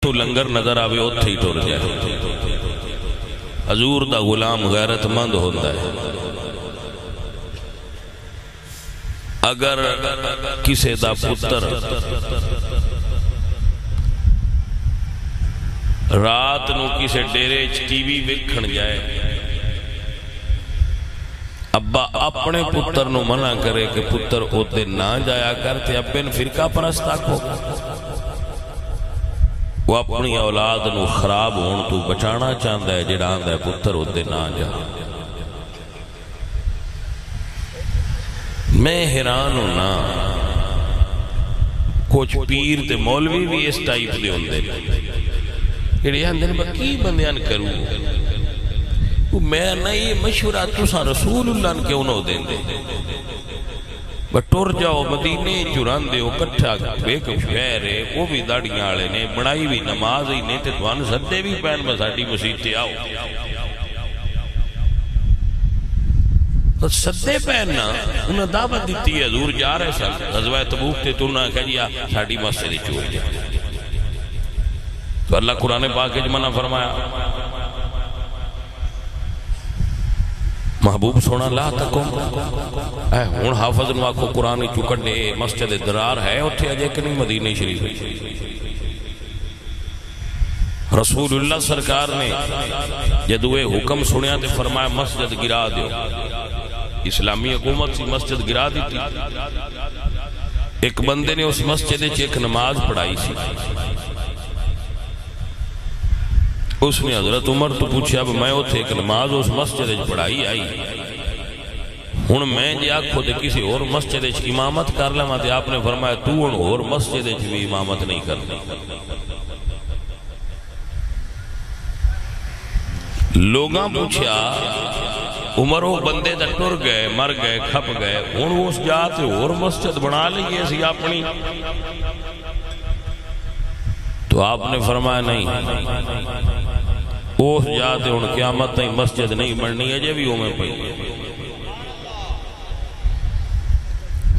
جتھوں لنگر نظر آوے اتھے ہی ٹر جائے حضور دا غلام غیرت مند ہوتا ہے اگر کسے دا پتر رات نو کسے ڈیرے ٹی وی ویکھن جائے ابا اپنے پتر نو منع کرے کہ پتر اوتے نہ جایا کرتے ابن فرقہ پرست آکھو وہ اپنی اولاد نو خراب ہون تو بچانا چاہتا ہے جڑا آندا ہے پتر اوتے نہ جا میں حیران ہونا کچھ پیر تے مولوی بھی اس ٹائپ دے ہوندے جڑے آندے نے کی بندیاں کروں میں نہیں مشورہ تساں رسول اللہ نے کیوں نہ دین دے ٹر جاؤ مدینے چران دے ہو کٹھا بے کچھ غیر ہے وہ بھی داڑیاں آلے نے بڑائی بھی نماز ہی نہیں تے توان سدے بھی پہن مساڑی مسیطے آؤ تو سدے پہننا انہیں دعوت دیتی ہے حضور جا رہے سن غزوہ تبوک تے تو انہوں نے کہا جیا ساڑی مسجد چور جائے تو اللہ قرآن پاک منع فرمایا محبوب سونا لا تکم ہون حافظ نو آکھو قرآن چکڑے مسجد درار ہے اتھے اجے کہ نہیں مدینہ شریف رسول اللہ سرکار نے جدوے حکم سنیا تے فرمایا مسجد گرا دیو اسلامی حکومت سی مسجد گرا دی تھی ایک بندے نے اس مسجد ایک نماز پڑھائی سی اس نے حضرت عمر تو پوچھا اب میں اتھے ایک نماز اس مسجد پڑھائی آئی ہن میں جی آکھو دے کسی اور مسجد امامت کر لما تے آپ نے فرمایا تو ہن اور مسجد بھی امامت نہیں کرنی لوگاں پوچھا عمر وہ بندے دا ٹر گئے مر گئے کھپ گئے ہن اس جاتے اور مسجد بنا لئیے سی اپنی تو آپ نے فرمایا نہیں اوہ جاتے ان قیامت نہیں مسجد نہیں بڑھنی ہے جے بھی ہوں میں پہی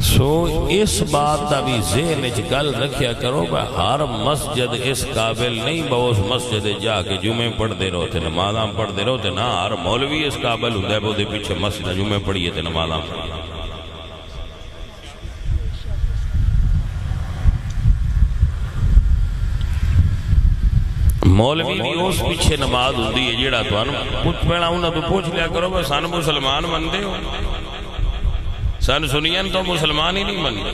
سو اس بات دا بھی ذہن اچھ گل رکھیا کرو کہ ہر مسجد اس قابل نہیں بہت مسجد جا کے جمعے پڑھ دے رہو تھے نمازاں پڑھ دے رہو تھے نہ ہر مولوی اس قابل ہوں دے بہت پیچھے مسجد جمعے پڑھیے تھے نمازاں مولوی بھی اس پیچھے نماز ہوندی ہے جیڑا تو کچھ پہنا ہوں تو پوچھ لیا کرو کہ سن مسلمان مندے ہو سن سنین تو مسلمان ہی نہیں مندے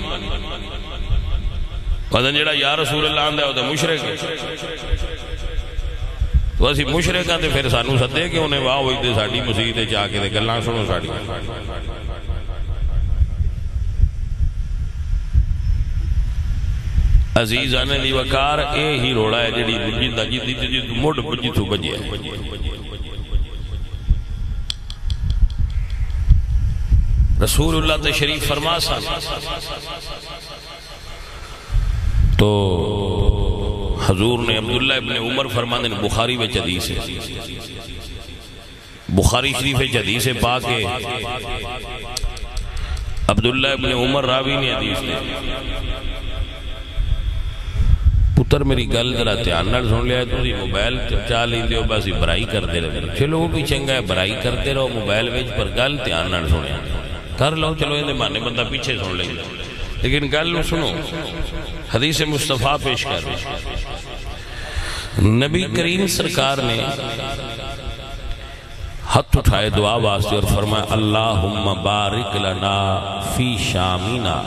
وزن جیڑا یا رسول اللہ آندہ ہے وہ تو مشرک ہے تو اسی مشرک آتے پھر سانو سدے کہ انہیں واہ ہوئی دے ساڑی مسیح چاہ کے دے گلنا سنو ساڑی عزیز آنے دی وکار اے ہی روڑا ہے جڑی جیدہ جیدہ موڑ بجی تو بجی ہے رسول اللہ تشریف فرما سا تو حضور نے عبداللہ ابن عمر فرمانے نے بخاری وچ حدیث ہے بخاری شریف وچ حدیث پاک ہے عبداللہ ابن عمر راوی نے حدیث نے پتر میری گل ذرا دھیان نال سن لیا تو موبائل چا لیندے ہو بس برائی کرتے رہو چلو وہ بھی چنگا ہے برائی کرتے رہو موبائل وچ پر گل دھیان نال سنیا کر لو چلو یہ مانے بندہ پیچھے سن لیں لیکن گل نو سنو حدیث مصطفیٰ پیش کر نبی کریم سرکار نے ہاتھ اٹھائے دعا واسطے اور فرمایا اللہم بارک لنا فی شامینا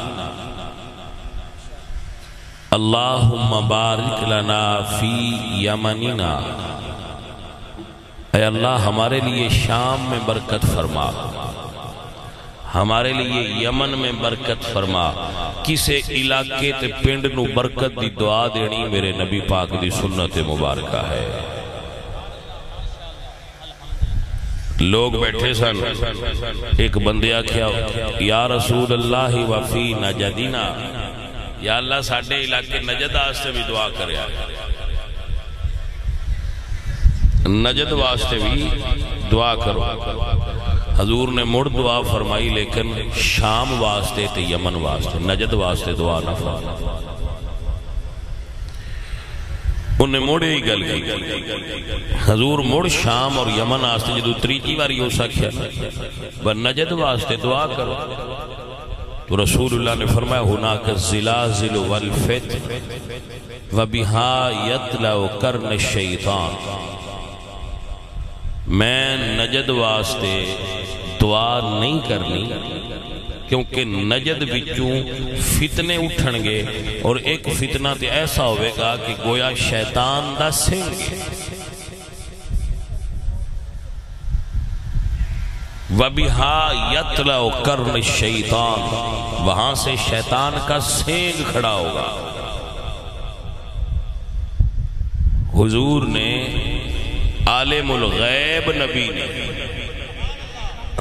اللہم بارک لنا فی یمننا اے اللہ ہمارے لیے شام میں برکت فرما ہمارے لیے یمن میں برکت فرما کسے علاقے تے پنڈ نو برکت دی دعا دینی میرے نبی پاک دی سنت مبارکہ ہے لوگ بیٹھے سن ایک بندیا کیا یا رسول اللہ وفی نجدینا یا اللہ ساڑھے علاقے نجد واسطے بھی دعا کریا نجد واسطے بھی دعا کرو حضور نے مڑ دعا فرمائی لیکن شام واسطے تے یمن واسطے نجد واسطے دعا نہ فرمائی انہیں موڑے ہی گل کی حضور مڑ شام اور یمن آستے جدو تریجی باری ہو سکیا بر نجد واسطے دعا کرو تو رسول اللہ نے فرمایا ہناک الزلازل والفتن وبہا یطلع قرن الشیطان، میں نجد واسطے دعا نہیں کرنی کیونکہ نجد بچوں فتنے اٹھن گے اور ایک فتنہ تے ایسا ہوئے گا کہ گویا شیطان دا سنگ وَبِهَا يَطْلَعُ قَرْنِ الشَّيْطَانِ، وہاں سے شیطان کا سینگ کھڑا ہوگا۔ حضور نے عالم الغیب نبی نے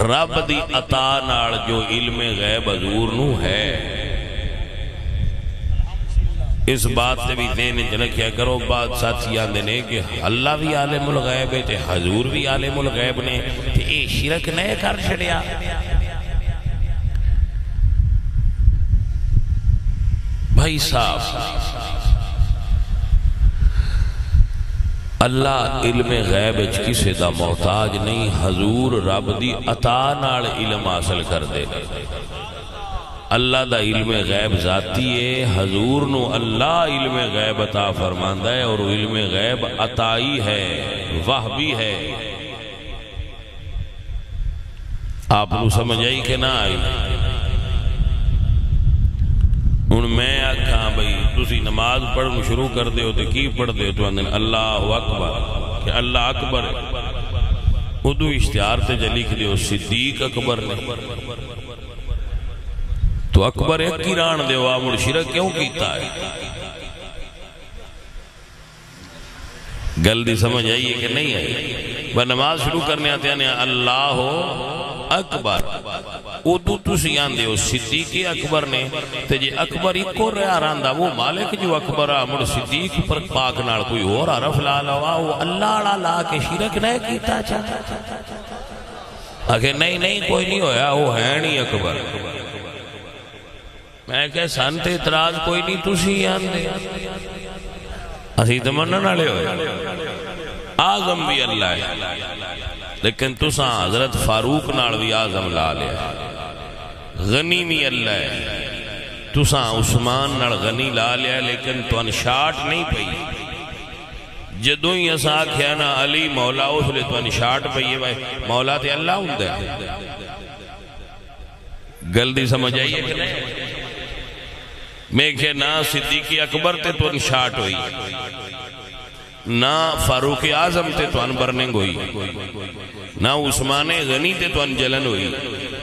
رب دی عطا نال جو علم غیب حضور نو ہے، اس بات سے بھی ذہن وچ رکھیا کرو۔ بات ساتھی آندے نے کہ اللہ بھی عالم الغیب ہے تے حضور بھی عالم الغیب نے تے اے شرک نہیں کر چھڑیا۔ بھائی صاحب، اللہ علم غیب کسی دا محتاج نہیں، حضور رب دی عطا نال علم حاصل کر دے۔ اللہ دا علم غیب ذاتی ہے، حضور نو اللہ علم غیب عطا فرماندہ ہے، اور علم غیب عطائی ہے، وحبی ہے۔ آپ نو سمجھ آئی کہ نہ آئی؟ ان میں آکھاں بھئی تسی نماز پڑھن شروع کر دے ہو تو کی پڑھ دے ہو تو اندن اللہ اکبر کہ اللہ اکبر ہے، ادو اشتہار تے جا لکھ دے ہو صدیق اکبر نے، تو اکبر ایک کی ران دے ہو آمڑ شرک کیوں کیتا ہے؟ گل دی سمجھ آئیے کہ نہیں آئی؟ وہ نماز شروع کرنے آتے ہیں اللہ اکبر، ادو تسی آن دے ہو صدیق اکبر نے، تے جے اکبر ایک اور رہا راندہ وہ مالک جو اکبر آمڑ صدیق پر پاک نال کوئی اور عرف لا لوا، وہ اللہ لا کے شرک نہیں کیتا چاہتا۔ آگے نہیں کوئی نہیں ہویا، وہ ہے نہیں اکبر۔ میں کہ سانتے اعتراض کوئی نہیں، تسی آن دے اسی تمنا نالے ہوئے۔ آزم بھی اللہ ہے، لیکن تساں حضرت فاروق نال بھی آزم لا لیا۔ غنی بھی اللہ ہے، تساں عثمان نال غنی لا لیا، لیکن تو انشاٹ نہیں پئی۔ جدوں ہی اساں کیا نا علی مولا، اس لئے تو انشاٹ پئی ہے، مولا تے اللہ ہوں دے۔ گل دی سمجھ آئیے کہ نہیں؟ میں کہ نہ صدیق اکبر تے تو انشاٹ ہوئی، نہ فاروق اعظم تے تو ان برننگ ہوئی، نہ عثمان غنی تے تو ان جلن ہوئی۔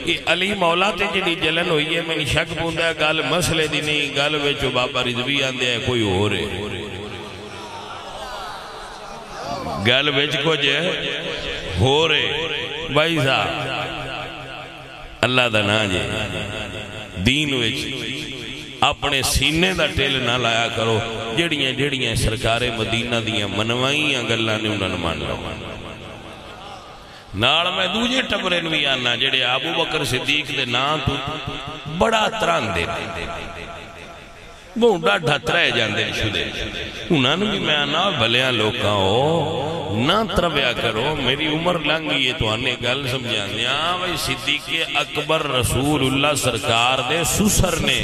یہ علی مولا تے جنی جلن ہوئی ہے، میں نے شک پوندہ ہے گل مسئلے دی نہیں، گل ویچو بابا رضوی آندے ہے کوئی ہو رہے، گل ویچ کو جے ہو رہے۔ بھائی صاحب اللہ دا نا جے دین ویچ اپنے سینے دا ٹیل نہ لایا کرو، جڑیاں سرکار مدینہ دیاں منوائیاں گلہ نے انہوں نے مان لو۔ نال میں دوجے ٹبرین بھی آنا جڑے ابو بکر صدیق دے نا تو بڑا تران دے وہ ڈاڈھا ترے جاندے شدے، انہوں نے بھی میں آنا بھلیاں لوکاں ہو نہ تربیا کرو، میری عمر لنگی ہے تو آنے گل سمجھا دیا بھئی صدیق اکبر رسول اللہ سرکار دے سسر نے،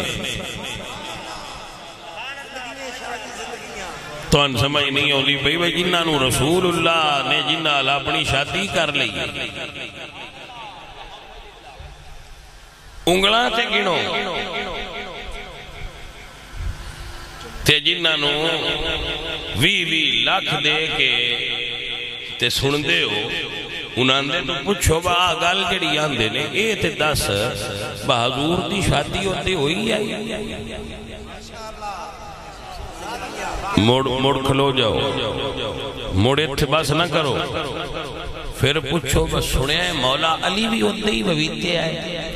تو ان سمجھ نہیں ہولی بھئی جنہ نو رسول اللہ نے جنہ اللہ اپنی شادی کر لی، انگلاں تے گنو تے جنہ نو وی لاکھ دے کے تے سن دے ہو، انہاں دے تو پوچھو با گل جڑی آندے نے اے تے دس بہادور دی شادی ہوندی ہوئی آئی، موڑ کھلو جاؤ، موڑے تھے بس نہ کرو، پھر پوچھو بس سنے ہیں مولا علی بھی ہوتے ہی بویتے آئے،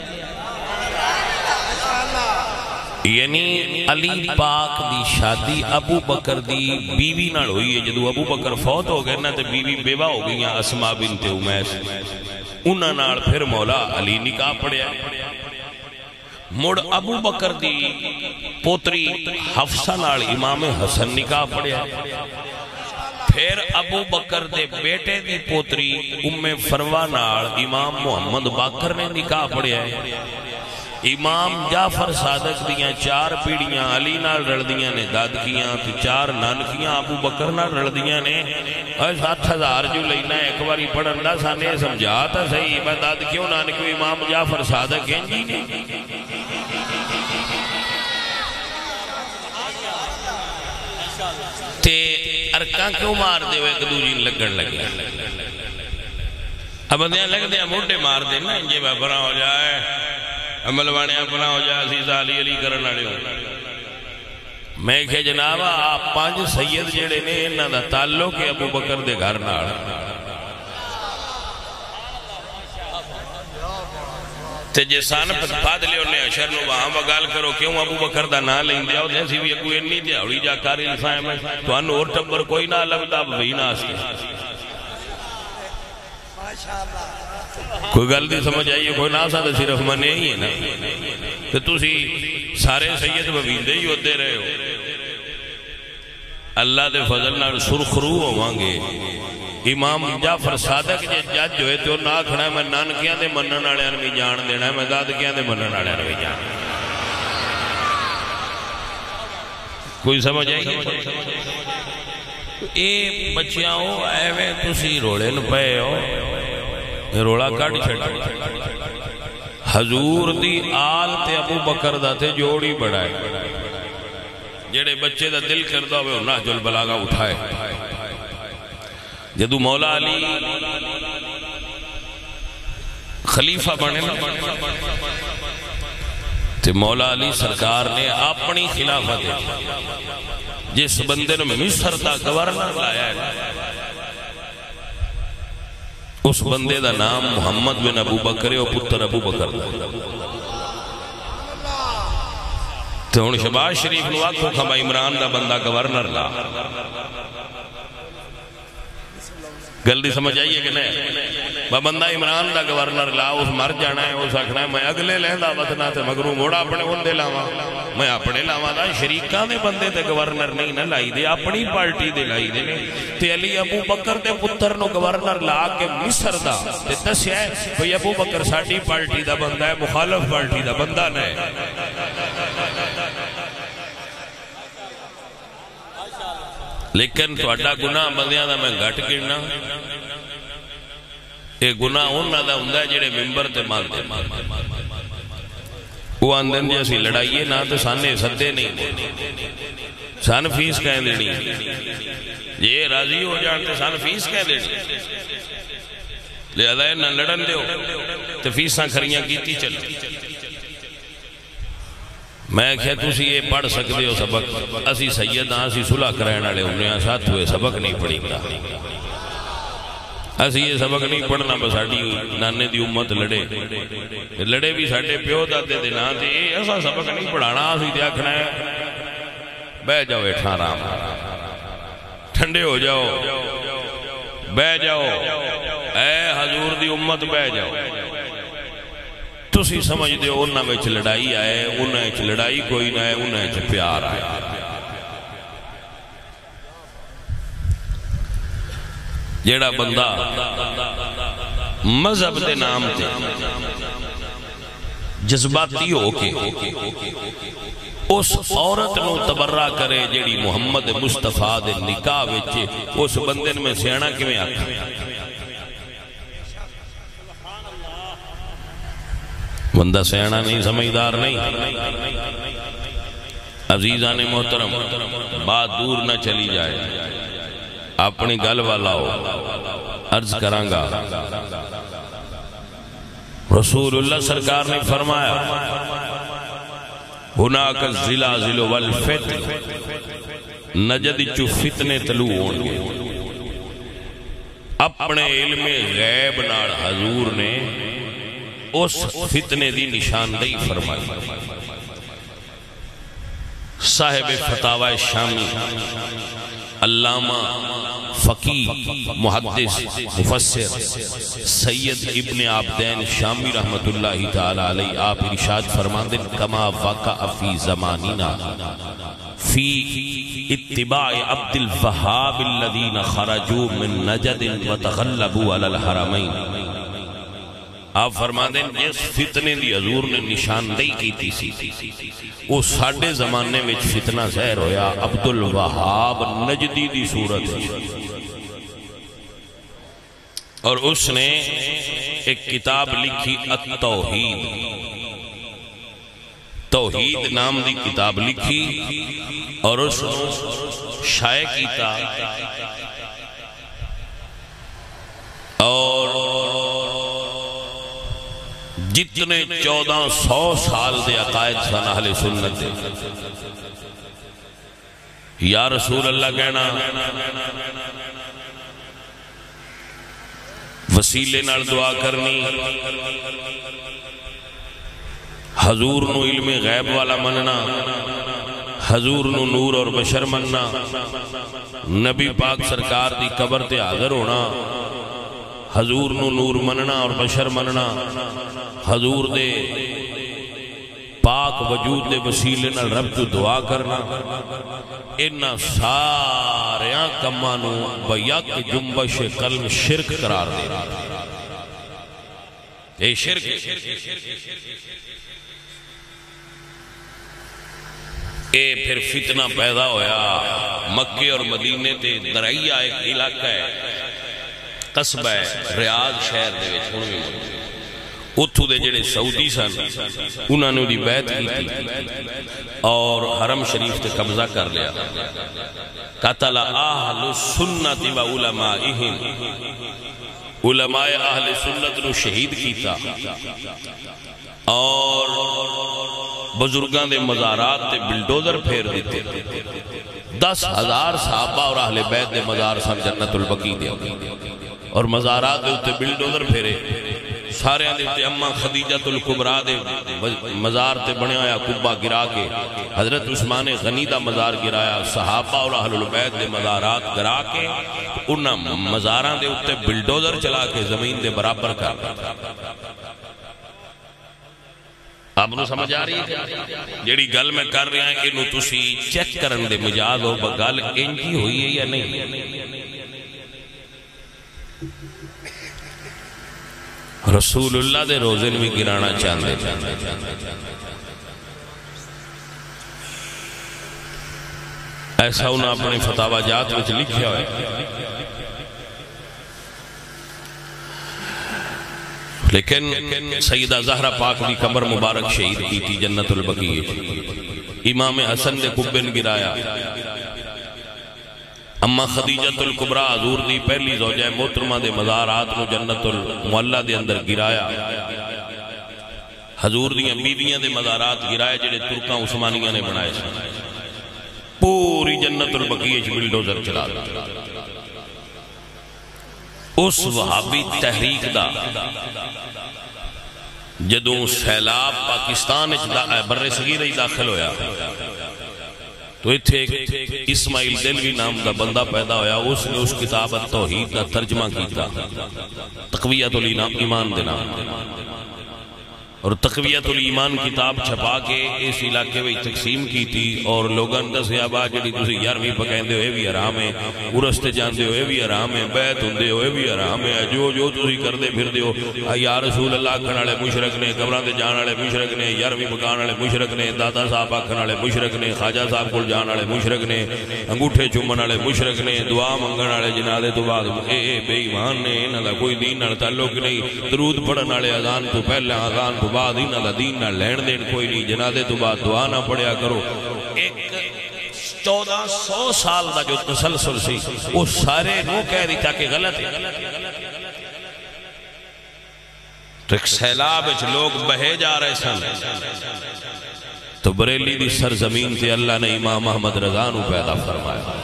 یعنی علی پاک دی شادی ابو بکر دی بیوی نال ہوئی ہے۔ جدو ابو بکر فوت ہو گئے نا تے بیوی بیوہ ہو گئی ہیں اسما بنت امیس، انہاں نال پھر مولا علی نکاح پڑیا۔ مڑ ابو بکر دی پوتری حفصہ نال امام حسن نکاح پڑیا۔ پھر ابو بکر دے بیٹے دی پوتری ام فروہ نال امام محمد باقر نے نکاح پڑھیا ہے۔ امام جعفر صادق دیاں 4 پیڑیاں علی نال رلدیاں نے دادکیاں تے 4 نانکیاں ابو بکر نال رلدیاں نے۔ 7000 جو لینا ایک باری پڑھن دا سانے سمجھا تا صحیح میں دادکیوں نانکیوں امام جعفر صادق ہیں جی نے۔ تے ارکاں کیوں مار دے ہوئے ایک دوجین لگن لگے؟ اب اندیاں لگ دیا موٹے مار دے نا انجے میں بنا ہو جائے عمل وانے اپنا ہو جائے عزیزہ علی علی کرن آڑے ہو۔ میں کہ جناب آپ 5 سید جڑے نے انہاں دا تعلق ہے ابو بکر دے گھر نال۔ تے جے سان پاد لے انہیں اشر نو وہاں وگال کرو کیوں ابو بکر دا نہ لیں دیا ہوتے ہیں سی بھی کوئی نہیں دیا ہوئی جا کاری لفائے میں تو انہوں اور ٹمبر کوئی نہ لگتا بھی نہ آسکے۔ کوئی گل دی سمجھ آئیے کوئی نہ آسا تو صرف منے ہی ہے نا کہ تُسی سارے سید ببیندے ہی ہوتے رہے ہو۔ اللہ دے فضل نال سرخرو ہوانگے امام جعفر صادق جے جج ہوئے تو نہ کھڑا ہے میں نانکیاں دے منن والے انوی جان دینا ہے میں دادکیاں دے منن والے انوی جان دینا۔ کوئی سمجھ آئی؟ اے بچیاں ہو ایویں تسی روڑے نہ پے ہو روڑا کٹ چھڑا حضور دی آل تے ابو بکر دا تے جوڑی بڑھائے جڑے بچے دا دل کردہ ہوئے نہج البلاغہ اٹھائے۔ جدو مولا علی خلیفہ بنے تے مولا علی سرکار نے اپنی خلافت جس بندے نے مصر دا گورنر لایا ہے اس بندے دا نام محمد بن ابو بکر ہے اور پتر ابو بکر دا تو ان شباز شریف نو آکھو کھما عمران دا بندہ گورنر لا گلدی سمجھ آئیے کہ نہیں بندہ عمران دا گورنر لا اس مر جانا ہے اس آکھنا ہے میں اگلے لہندہ وطنا تے مگروں موڑا اپنے ہوندے لاواں میں اپنے لاواں دا شریکاں دے بندے تے گورنر نہیں نہ لائی دے اپنی پارٹی دے لائی دے نے تے علی ابو بکر دے پتر نو گورنر لا کے مصر دا تے دسیا ہے بھئی ابو بکر ساڈی پارٹی دا بندہ ہے مخالف پارٹی دا بندہ نہیں۔ لیکن تو اڈا گناہ بندیاں دا میں گھٹ گرنا اے گناہ انہاں دا ہوندا ہے جڑے ممبر تے مان دے وہ اندن جیسی لڑائیے نہ تو سانے سدے نہیں سان فیس کہیں دینی یہ راضی ہو جانتے سان فیس کہیں دینی لہذا نہ لڑن دیو تو فیساں کھریاں کیتی چل میں کہا تُسی یہ پڑھ سکتے ہو سبق اسی سید ہاں اسی صلح کرائن والے انہیں ساتھ ہوئے سبق نہیں پڑھی گا اسی یہ سبق نہیں پڑھنا بس ساڈی نانے دی امت لڑے بھی ساڈے پیو دادے دے نا تے ایسا سبق نہیں پڑھانا اسی تے آکھنا ہے بہ جاؤ اٹھا آرام ٹھنڈے ہو جاؤ بہ جاؤ اے حضور دی امت بہ جاؤ تسی سمجھ دے انہاں وچ لڑائی آئے انہاں وچ لڑائی کوئی نہ ہے انہاں وچ پیار آئے جیڑا بندہ مذہب دے نام تے جذباتی ہو کے اس عورت نو تبرہ کرے جیڑی محمد مصطفیٰ دے نکاح وچ اس بندن میں سیانا کیویں آکھا بندہ سیانا نہیں سمجھدار نہیں عزیزان محترم بات دور نہ چلی جائے اپنی گل والا ہو عرض کرانگا رسول اللہ سرکار نے فرمایا ہناک الزلازل والفتن نجد چو فتنے طلوع ہونگے اپنے علم غیب نار حضور نے اس فتنے دی نشاندہی فرمائی صاحب فتاوی شامی علامہ فقیہ محدث مفسر سید ابن عابدین شامی رحمت اللہ تعالی علیہ آپ ارشاد فرماندن کما وقع فی زمانینا فی اتباع عبد الوہاب الذین خرجوا من نجد وتغلبوا علی الحرمین. آپ فرما دیں جس فتنے دی حضور نے نشاندہی کی تھی وہ ساڑھے زمانے میں فتنہ ظاہر ہویا عبد الوہاب نجدی دی صورت ہے. اور اس نے ایک کتاب لکھی التوحید، توحید نام دی کتاب لکھی اور اس شائع کیتا. اور جتنے 1400 سال دے عقائد سن اہل سنت دے، یا رسول اللہ کہنا، وسیلے نال دعا کرنی، حضور نو علم غیب والا مننا، حضور نو نور اور بشر مننا، نبی پاک سرکار دی قبر تے حاضر ہونا، حضور نو نور مننا اور بشر مننا، حضور دے پاک وجود دے وسیلے نال رب تو دعا کرنا. انہاں ساریاں کماں نو بیک جنبش قلب شرک قرار دے. اے شرک اے پھر فتنہ پیدا ہویا. مکے اور مدینے تے درعیہ ایک علاقہ ہے، قصبہ ہے ریاض شہر دے وچ، ہن وی اتھو دے جڑے سعودی سن انہوں نے دی بیعت کی تھی اور حرم شریف تے قبضہ کر لیا. قتل اہل السنت و علمائہم، علماء اہل سنت نو شہید کیتا اور بزرگاں دے مزارات تے بلڈوزر پھیر دیتے. 10,000 صحابہ اور اہل بیت دے مزار سن جنت البقیع دے اور مزارات دے اتے بلڈوزر پھیرے. سارے آنے تے اماں خدیجۃ الکبریٰ دے مزار تے بنے آیا قبہ گرا کے، حضرت عثمان غنی دا مزار گرایا، صحابہ اور اہل البیت دے مزارات گرا کے انہاں مزاراں دے اتے بلڈوزر چلا کے زمین دے برابر کر. آپ نے سمجھ آ رہی ہے جیڑی گل میں کر رہا ہے انہوں تسی چیک کرن دے مجاز ہو بگل انجی ہوئی ہے یا نہیں. رسول اللہ دے روزن بھی گرانا چاہتے ایسا انہوں اپنے فتاوہ جات وچ لکھیا ہوئے. لیکن سیدہ زہرہ پاک دی قبر مبارک شہید کی تھی جنت البقیع. امام حسن دے قبن گرایا. اما خدیجۃ الکبریٰ حضور دی پہلی زوجہ محترمہ دے مزارات نو جنت المعلیٰ دے اندر گرایا. حضور دیاں بیویاں دے مزارات گرایا جڑے ترکاں عثمانیاں نے بنائے سن. پوری جنت البقیع بلڈوزر چلا دیا. اس وہابی تحریک دا جدوں سیلاب پاکستان بر صغیر داخل ہویا تو اتھے اسماعیل دلوی نام دا بندہ پیدا ہویا. اس نے اس کتاب التوحید کا ترجمہ کیتا تقویت الایمان دے نام اور تقویت الایمان کتاب چھپا کے اس علاقے میں تقسیم کی تھی اور لوگاں دسیا با جڑی تسی 11ویں پکیندے ہوئے بھی حرام ہے، عرس تے جاندے ہوئے بھی حرام ہے، بیعت ہوندے ہوئے بھی حرام ہے. جو جو تسی کردے پھردے ہو یا رسول اللہ آکھن والے مشرک نے، قبراں تے جان والے مشرک نے، 11ویں پکان والے مشرک نے، دادا صاحب آکھن والے مشرک نے، خواجہ صاحب کول جان والے مشرک نے، انگوٹھے چومن والے مشرک نے، دعا منگن والے جنازے تو بعد اے بے ایمان نے، انہاں دا کوئی دین نال تعلق نہیں. درود پڑھن والے اذان تو پہلے اذان تو بعد انہاں دا دین نہ لین دین کوئی نہیں. جنازے تو بعد دعا نہ پڑھیا کرو. ایک 1400 سال دا جو تسلسل سی وہ سارے نو کہہ دیتا کہ غلط ہے. تو ایک سیلاب وچ لوگ بہے جا رہے سن تو بریلی دی سرزمین تے اللہ نے امام احمد رضا نو پیدا فرمایا.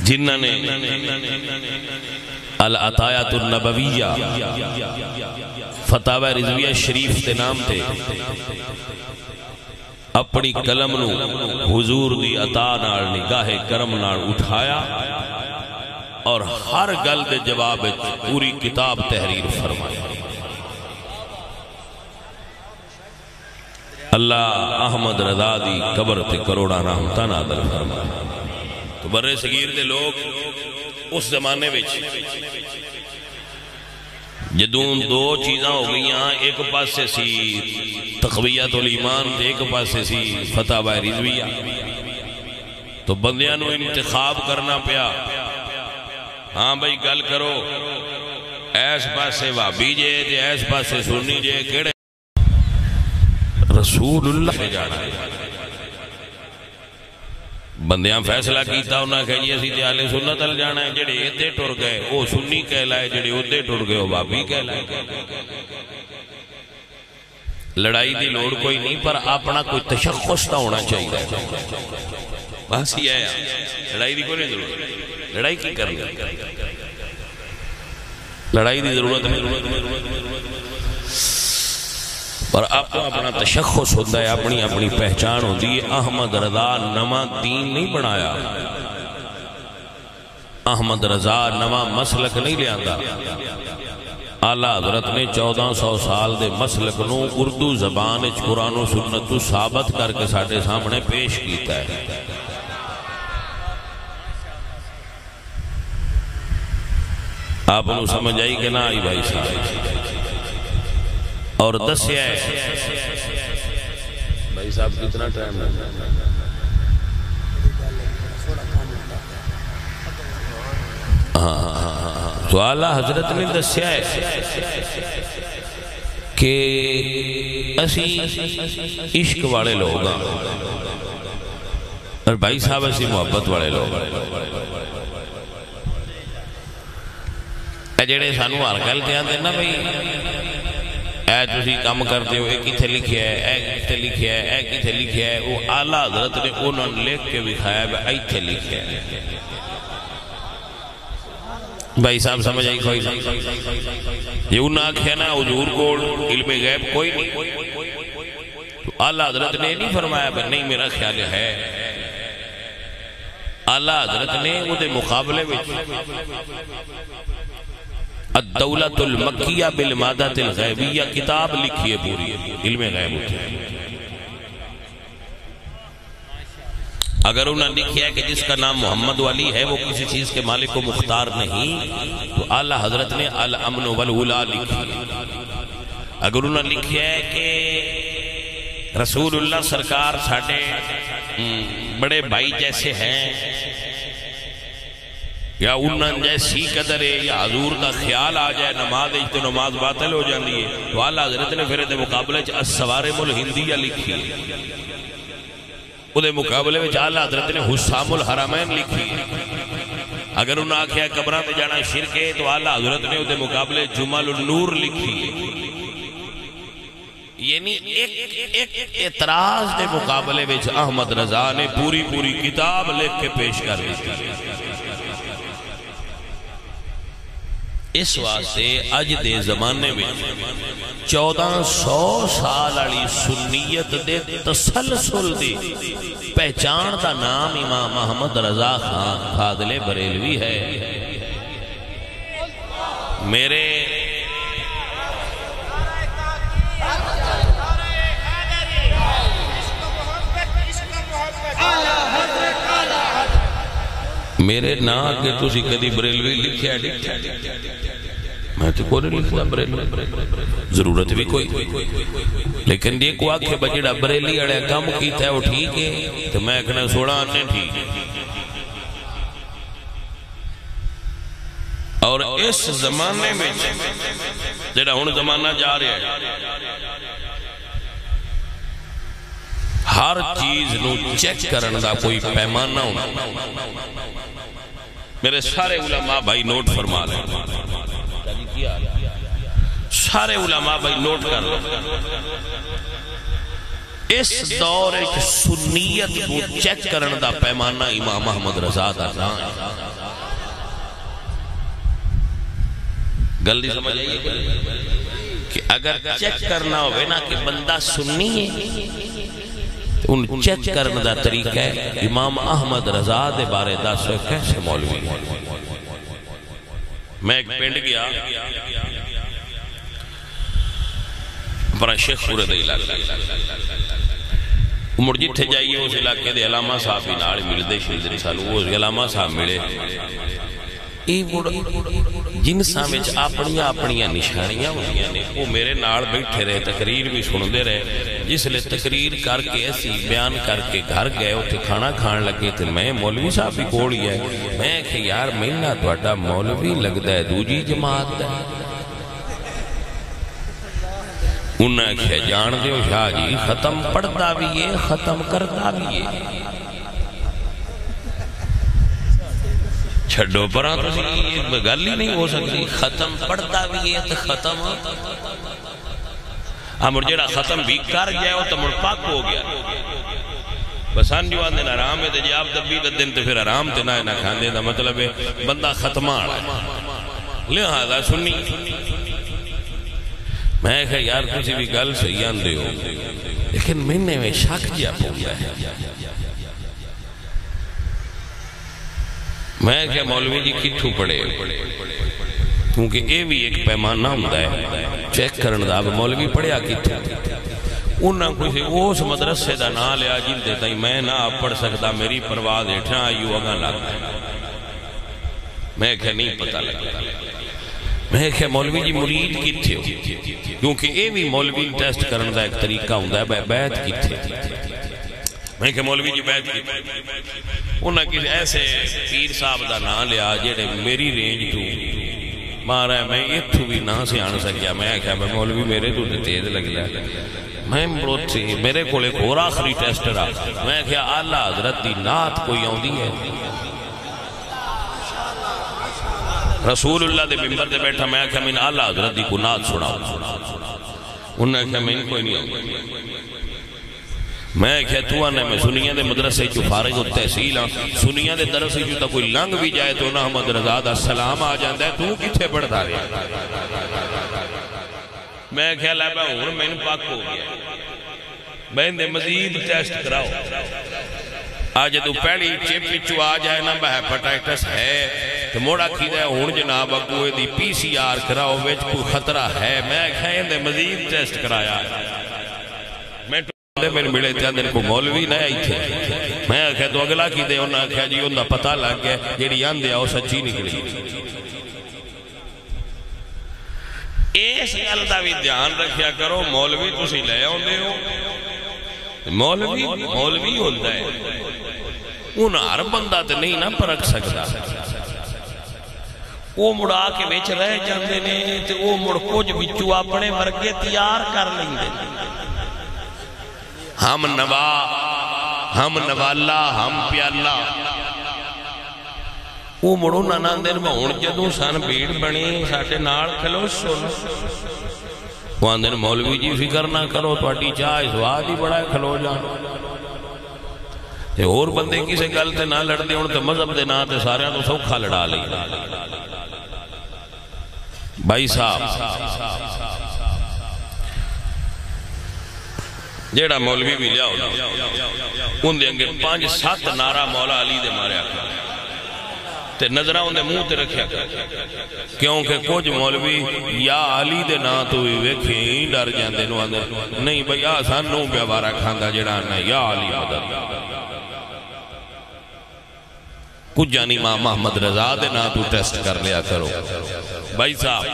جنہ نے العطایات النبویہ فتاوی رضویہ شریف تے نام تے اپنی قلم نو حضور دی عطا نال نگاہ کرم نال اٹھایا اور ہر گل دے جواب پوری کتاب تحریر فرمایا. اللہ احمد رضا دی قبر تے کروڑا رحمتہ نازل فرما۔ تو برے صغیر دے لوگ اس زمانے وچ جدوں دو چیزاں ہو گئیاں، ایک پاسے سی تقویت الایمان تے ایک پاسے سی فتح رضویہ، تو بندیاں نو انتخاب کرنا پیا، ہاں بھئی گل کرو، ایس پاسے وہابی جے تے ایس پاسے سنی جے، کیڑے رسول اللہ کے جانا ہے۔ بندیاں فیصلہ کیتا انہاں کہ جی اسی تے اہل سنت ال جانا ہے، جڑے ادھے ٹر گئے وہ سنی کہلائے، جڑے ادھے ٹر گئے وہ وہابی کہلائے۔ لڑائی دی لوڑ کوئی نہیں، پر اپنا کوئی تشخص نہ ہونا چاہیے، بس یہ ہے، لڑائی دی کوئی نہیں ضرورت، لڑائی کی کرنی، لڑائی دی ضرورت نہیں، پر آپ کو اپنا تشخص ہوتا ہے، اپنی اپنی پہچان ہوتی ہے۔ احمد رضا نواں دین نہیں بنایا، احمد رضا نواں مسلک نہیں لے آندا، اعلیٰ حضرت نے 1400 سال دے مسلک نو اردو زبان اچ قرآن و سنت تو ثابت کر کے ساڑھے سامنے پیش کیتا ہے۔ آپ انہوں سمجھ آئی کہ نہ آئی بھائی صاحب؟ اور دسیا ہے بھائی صاحب کتنا ٹائم لگا؟ تو اعلیٰ حضرت نے دسیا ہے کہ اسی عشق والے لوگ ہیں اور بھائی صاحب اسی محبت والے لوگ ہیں۔ جڑے سانو ہر گل تے آندے نا بھئی اے تسی کام کرتے ہو، اے کتھے لکھیا ہے، اے کتھے لکھیا ہے، اے کتھے لکھیا ہے، وہ اعلیٰ حضرت نے انہوں نے لکھ کے بکھایا ہے ایتھے لکھیا ہے۔ بھائی صاحب سمجھ آئی کوئی نہیں؟ یہ انہوں نے نا حضور کو علم غیب کوئی نہیں، تو اعلیٰ حضرت نے نہیں فرمایا نہیں میرا خیال ہے، اعلیٰ حضرت نے وہ دے مقابلے میں الدولت المکیہ بالمادت الغیبیہ کتاب لکھی ہے پوری، علم غیب ہوتی ہے۔ اگر انہوں نے لکھیا ہے کہ جس کا نام محمد علی ہے وہ کسی چیز کے مالک و مختار نہیں، تو اعلیٰ حضرت نے الامن والولا لکھی ہے۔ اگر انہوں نے لکھیا ہے کہ رسول اللہ سرکار ساڑھے بڑے بھائی جیسے ہیں، یا انہوں جیسی قدر ہے، یا حضور کا خیال آ جائے نماز تو نماز باطل ہو جاندی ہے، تو اعلیٰ حضرت نے پھر دے مقابلے السوارم الہندیہ لکھی ہے۔ وہ دے مقابلے میں اعلیٰ حضرت نے حسام الحرمین لکھی ہے۔ اگر انہوں نے آکھیا قبران تے جانا شرک ہے، تو اعلیٰ حضرت نے وہ دے مقابلے جمال النور لکھی ہے۔ یعنی ایک اعتراض دے مقابلے میں احمد رضا نے پوری کتاب لکھ کے پیش کر دی۔ اس واسطے اج دے زمانے میں 1400 سال علی سنیت دے تسلسل دی پہچان دا نام امام احمد رضا خان فاضل بریلوی ہے۔ میرے میرے نا کہ تسی کدی بریلوی لکھیا میں تو کوئی نہیں لکھتا بریلوی، ضرورت بھی کوئی، لیکن یہ کو آکھے بجڑا بریلی اڑے کام کیتا ہے وہ ٹھیک ہے، تو میں کہنا سوڑا آنے ٹھیک ہے۔ اور اس زمانے میں جڑا ہن زمانہ جا رہا ہے، ہر چیز نو چیک کرن دا کوئی پیمانہ ہونا۔ میرے سارے علماء بھائی نوٹ فرما لیں، سارے علماء بھائی نوٹ کر لیں، اس دور ایک سنیت کو چیک کرن دا پیمانہ امام احمد رضا دا نام ہے۔ گل دی سمجھ آئیے کہ اگر چیک کرنا ہوئے نا کہ بندہ سنی ہے، ان چیک کرنے دا طریقہ ہے امام احمد رضا دے بارے دس کیسے مولوی ہے۔ میں ایک پنڈ گیا، پر شیخ پورے دے علاقے مڑ جتھے جائیے اس علاقے دے علامہ صاحب بھی نال ملدے شلدے سالو وہ علامہ صاحب ملے جنساں وچ اپنیاں اپنیاں نشانیاں ہوندیاں نے وہ میرے نال بیٹھے رہے تقریر بھی سندے رہے جس لئے تقریر کر کے ایسی بیان کر کے گھر گئے اتنے کھانا کھان لگے تو میں مولوی صاحب بھی کوڑی ہے میں کہ یار ملنا تہاڈا مولوی لگدا ہے دوجی جماعت ہے انہاں کہ جان دیو شاہ جی ختم پڑھتا بھی ہے ختم کرتا بھی ہے چھڑو پران تو یہ گل ہی نہیں ہو سکتی ختم پڑھتا بھی ہے تو ختم مر جڑا ختم بھی کر گیا ہو تو مر پاک ہو گیا بسان جو آدھے آرام ہے جی آپ دبی دن تو پھر آرام تے نہ کھاندے دا مطلب ہے بندہ ختمان ہے لہذا سنی میں کہا یار کسی بھی گل صحیح آندے ہو لیکن میں میں شک جا پونگا ہے میں کہا مولوی جی کتھو پڑے کیونکہ اے بھی ایک پیمانہ ہوندہ ہے چیک کرن دا مولوی پڑھیا کتھو انہاں کوئی اس مدرسے دا نہ لیا جن دیتا ہی میں نہ پڑھ سکتا میری پرواز اٹھنا آئیو اگاں لگا میں کہا نہیں پتہ لگا میں کہا مولوی جی مرید کتھے ہو کیونکہ اے بھی مولوی ٹیسٹ کرن دا ایک طریقہ ہوندہ ہے بیعت کتھے میں کہا مولوی جی بیعت کتھے انہاں کسی ایسے پیر صاحب دا نہ لیا جیڑے میری رینج تو مارا ہے میں اتھو بھی نہ سے آن سکیا میں کہا میں مولوی میرے تو تیز لگ لیا میں مروت سے میرے کو ایک اور آخری ٹیسٹ رہا میں کہا آلہ حضرت دی نات کوئی آن دی ہے رسول اللہ دے ممبر دے بیٹھا میں کہا میں آلہ حضرت دی کو نات سناؤں انہوں نے کہا میں ان کوئی نہیں آؤں میں کہا تو آنے میں سنیاں دے مدرسے جو فارغ التحصیل ہاں سنیاں دے درسے جو تا کوئی لنگ بھی جائے تو نہ احمد رضا دا سلام آ جاندہ ہے تو کتھے پڑھتا رہے میں کہا لابا ہوں میں نے پاک ہو گیا میں نے مزید ٹیسٹ کراؤ آج تو پہلی چپ پچو آ جائے نا بہ ہیپاٹائٹس ہے تو موڑا کی دے ہون جناب اگوے دی پی سی آر کراؤ ویچ کوئی خطرہ ہے میں کہا نے مزید ٹیسٹ کرایا میں میرے ملے تھے اندر کو مولوی نہ آئی تھے میں کہا تو اگلا کی دے انہاں کہا جی انہاں پتہ لگ گیا جیڑی آندے آؤ سچی نکلی اس گلتا بھی دھیان رکھیا کرو مولوی تسی لے آندے ہو مولوی ہوتا ہے انہاں ہر بندہ تے نہیں نہ پرکھ سکتا وہ مڑا کے بیچ رہ جاندے نے تے وہ مڑ کچھ بچو اپنے ورگے تیار کر لیں دے ہم نوا ہم نوالا ہم پیالا وہ مڑو نانان دن مہون جدوں سان بیڑ بنی ساٹھے نار کھلو سن وہ اندر مولوی جی فکر نہ کرو تو اٹی چاہ سواد ہی بڑا ہے کھلو جان تے اور بندے کسے گلتے نہ لڑ دے ان تے مذہب دے نہ تے سارے تو سوکھا لڑا لئی بھائی صاحب جیڑا مولوی بھی لیا ہونا ان دے انگے 5-7 نعرہ مولا علی دے مارے آکا تے نظرہ ان دے منہ تے رکھیا کیونکہ کچھ مولوی یا علی دے نا تو بھی ویکھیں ہی ڈر جاندے نو اندر نہیں بھئی آسان نو بیوارا کھاندہ جیڑا آنا یا علی مدد کچھ جانی ماں محمد رضا دے نا تو ٹیسٹ کر لیا کرو بھائی صاحب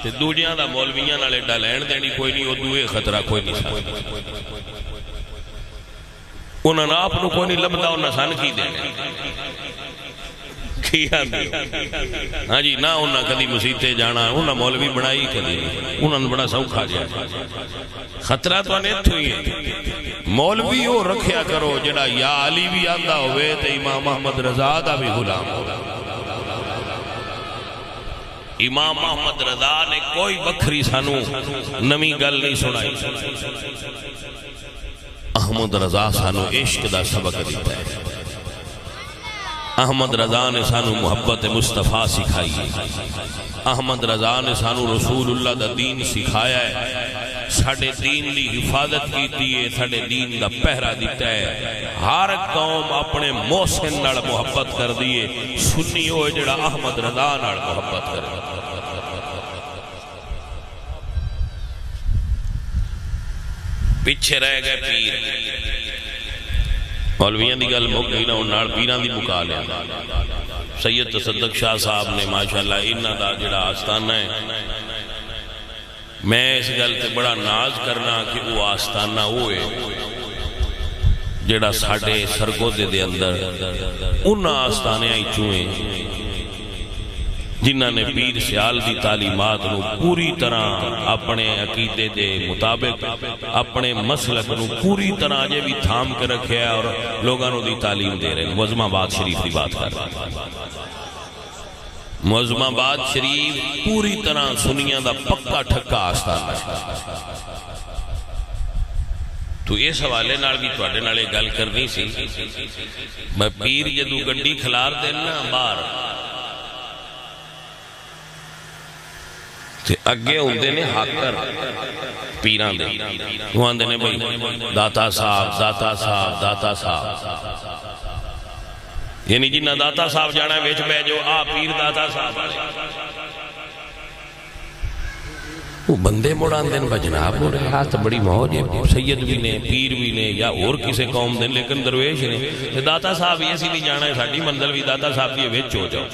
تے دوجیاں دا مولویاں نہ لیڈا لین دینی کوئی نہیں وہ دوئے خطرہ کوئی نہیں سکتا انہوں نے آپ نو کوئی نہیں لبدا انہوں نے سان کی دینے کیا بھی ہاں جی نہ انہوں نے کدی مسیطے جانا انہوں نے مولوی بڑھائی کدی انہوں نے بڑا سوکھا جائے خطرہ تو انہیں ہوئی ہے مولوی ہو رکھیا کرو جڑا یا علی بھی آندہ ہوئے تے امام محمد رضا دا بھی غلام ہو امام محمد رضا نے کوئی بکھری سانو نمی گل نہیں سنائی احمد رضا سانو عشق دا سبق دیتا ہے احمد رضا نے سانو محبت مصطفیٰ سکھائی ہے احمد رضا نے سانو رسول اللہ دا دین سکھایا ہے ساڑھے دین لی حفاظت کی دیئے ساڑھے دین دا پہرہ دیتا ہے ہر قوم اپنے محسن نال محبت کر دیئے سنی ہوئے جڑا احمد رضا نال محبت کر دیئے پیچھے رہ گئے پیر مولویاں دی گل مک گئی نا ان نال پیراں دی مکا لیا سید تصدق شاہ صاحب نے ماشاءاللہ انہاں دا جڑا آستانہ ہے میں اس گل تے بڑا ناز کرنا کہ وہ آستانہ ہوئے جڑا ساڑھے سرگودے دے اندر انہاں آستانے آئی چوئیں جنہاں نے پیر سیال دی تعلیمات نو پوری طرح اپنے عقیدے دے مطابق اپنے مسلک نو پوری طرح جے بھی تھام کے رکھے اور لوگاں نو دی تعلیم دے رہے ہیں معظم آباد شریف دی بات کر رہے ہیں معظم آباد شریف پوری طرح سنیاں دا پکا ٹھکا آستانہ ہے تو اس حوالے نال بھی تواڈے نال ایک گل کرنی سی میں پیر جدوں گڈی کھلار دینا باہر اگے ہوندے نے حاکر پیران دے وہ آندے نے بھئی داتا صاحب داتا صاحب داتا صاحب یعنی جنہ داتا صاحب جانا ہے ویچ بے جو آ پیر داتا صاحب وہ بندے مڑان دن بجناب ہو رہے ہاتھ بڑی موج ہے سید بھی نے پیر بھی نے یا اور کسے قوم دن لیکن درویش نے داتا صاحب یہ سی نہیں جانا ہے ساڑھی منزل بھی داتا صاحب یہ ویچ ہو جاؤ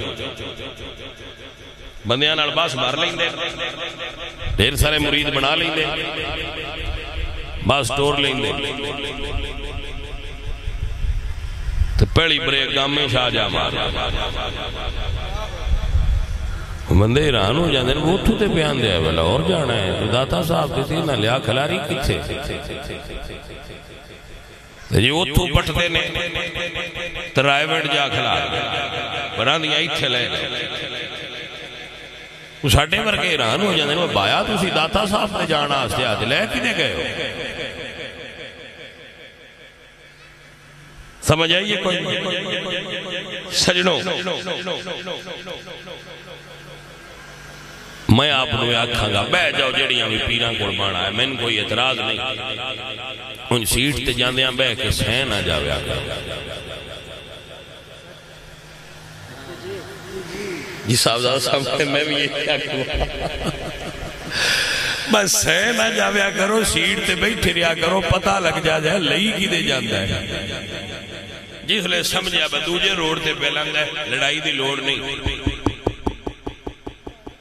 بندیاں نال باس مار لیں دے دیر سارے مرید بنا لیں دے باس ٹور لیں دے تو پہلی بریک گام میں شاہ جا مار بندے ایران ہو جاندے وہ تو تے بیان دے والا اور جانا ہے داتا صاحب کسی نہ لیا کھلاری کتھے جی وہ تو پٹھتے نے ترائے ویڈ جا کھلار بران دیا ہی تھلے اس ہٹے پر کے ایران ہو جاندے وہ بایا تو اسی داتا صاحب نے جانا آستے آتے لے کنے گئے ہو سمجھ آئیے کوئی سجنوں میں آپ نے آکھاں گا بہ جاؤ جڑیاں بھی پیران کو بانا ہے میں ان کوئی اعتراض نہیں ان سیٹ تے جاندیاں بہ کے سین آ جاوے آکھاں جی صاحبزادہ صاحب میں بھی یہ کیا کروں بس سین آ جاوے کرو سیٹ تے بیٹھے رہا کرو پتہ لگ جائے لئی کی دے جاندہ ہے جس لئے سمجھا بدوجے روڑ تے پہلنگ ہے لڑائی دی لوڑ نہیں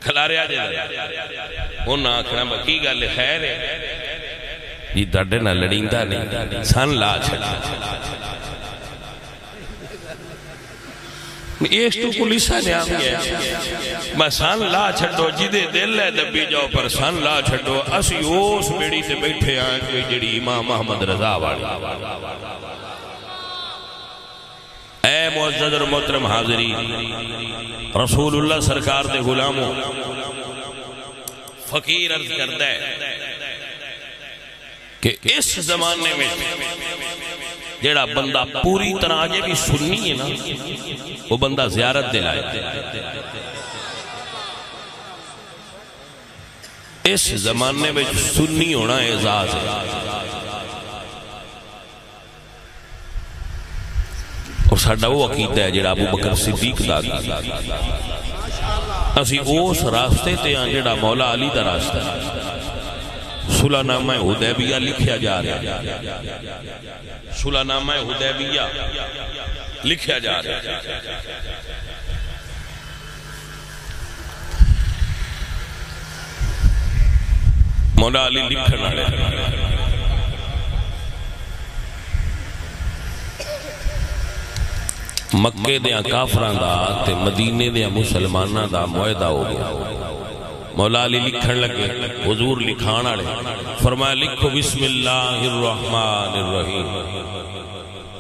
کھلارے آ جائے انہاں آکھنا بکی گالے خیر ہے جی ڈاڑے نہ لڑیندہ نہیں سان لا چھڑا ایس تو پولیسہ نے آم گیا میں سان لا چھڑو جدے دل ہے دبی جاؤ پر سان لا چھڑو اسی اوس بیڑی تے بیٹھے آئیں کوئی جڑی امام محمد رضا والی اے معزز اور محترم حاضری رسول اللہ سرکار دے غلاموں فقیر عرض کردہ ہے کہ اس زمانے میں جیڑا بندہ پوری طرح آجے بھی سننی ہے نا وہ بندہ زیارت دلائے اس زمانے میں سننی ہونا اعزاز ہے اور ساڑھا وہ عقیدہ ہے جیڑا ابو بکر صدیق دا اسی اوس راستے تے آن جیڑا مولا علی دا راستہ صلح نامہ حدیبیہ لکھیا جا رہا ہے صلح نامہ حدیبیہ لکھیا جا رہا ہے مولا علی لکھنا رہے مکے دیاں کافران دا تے مدینے دیاں مسلمانہ دا معاہدہ ہو گیا مولا علی لکھن لگے حضور لکھانا لے فرمایا لکھو بسم اللہ الرحمن الرحیم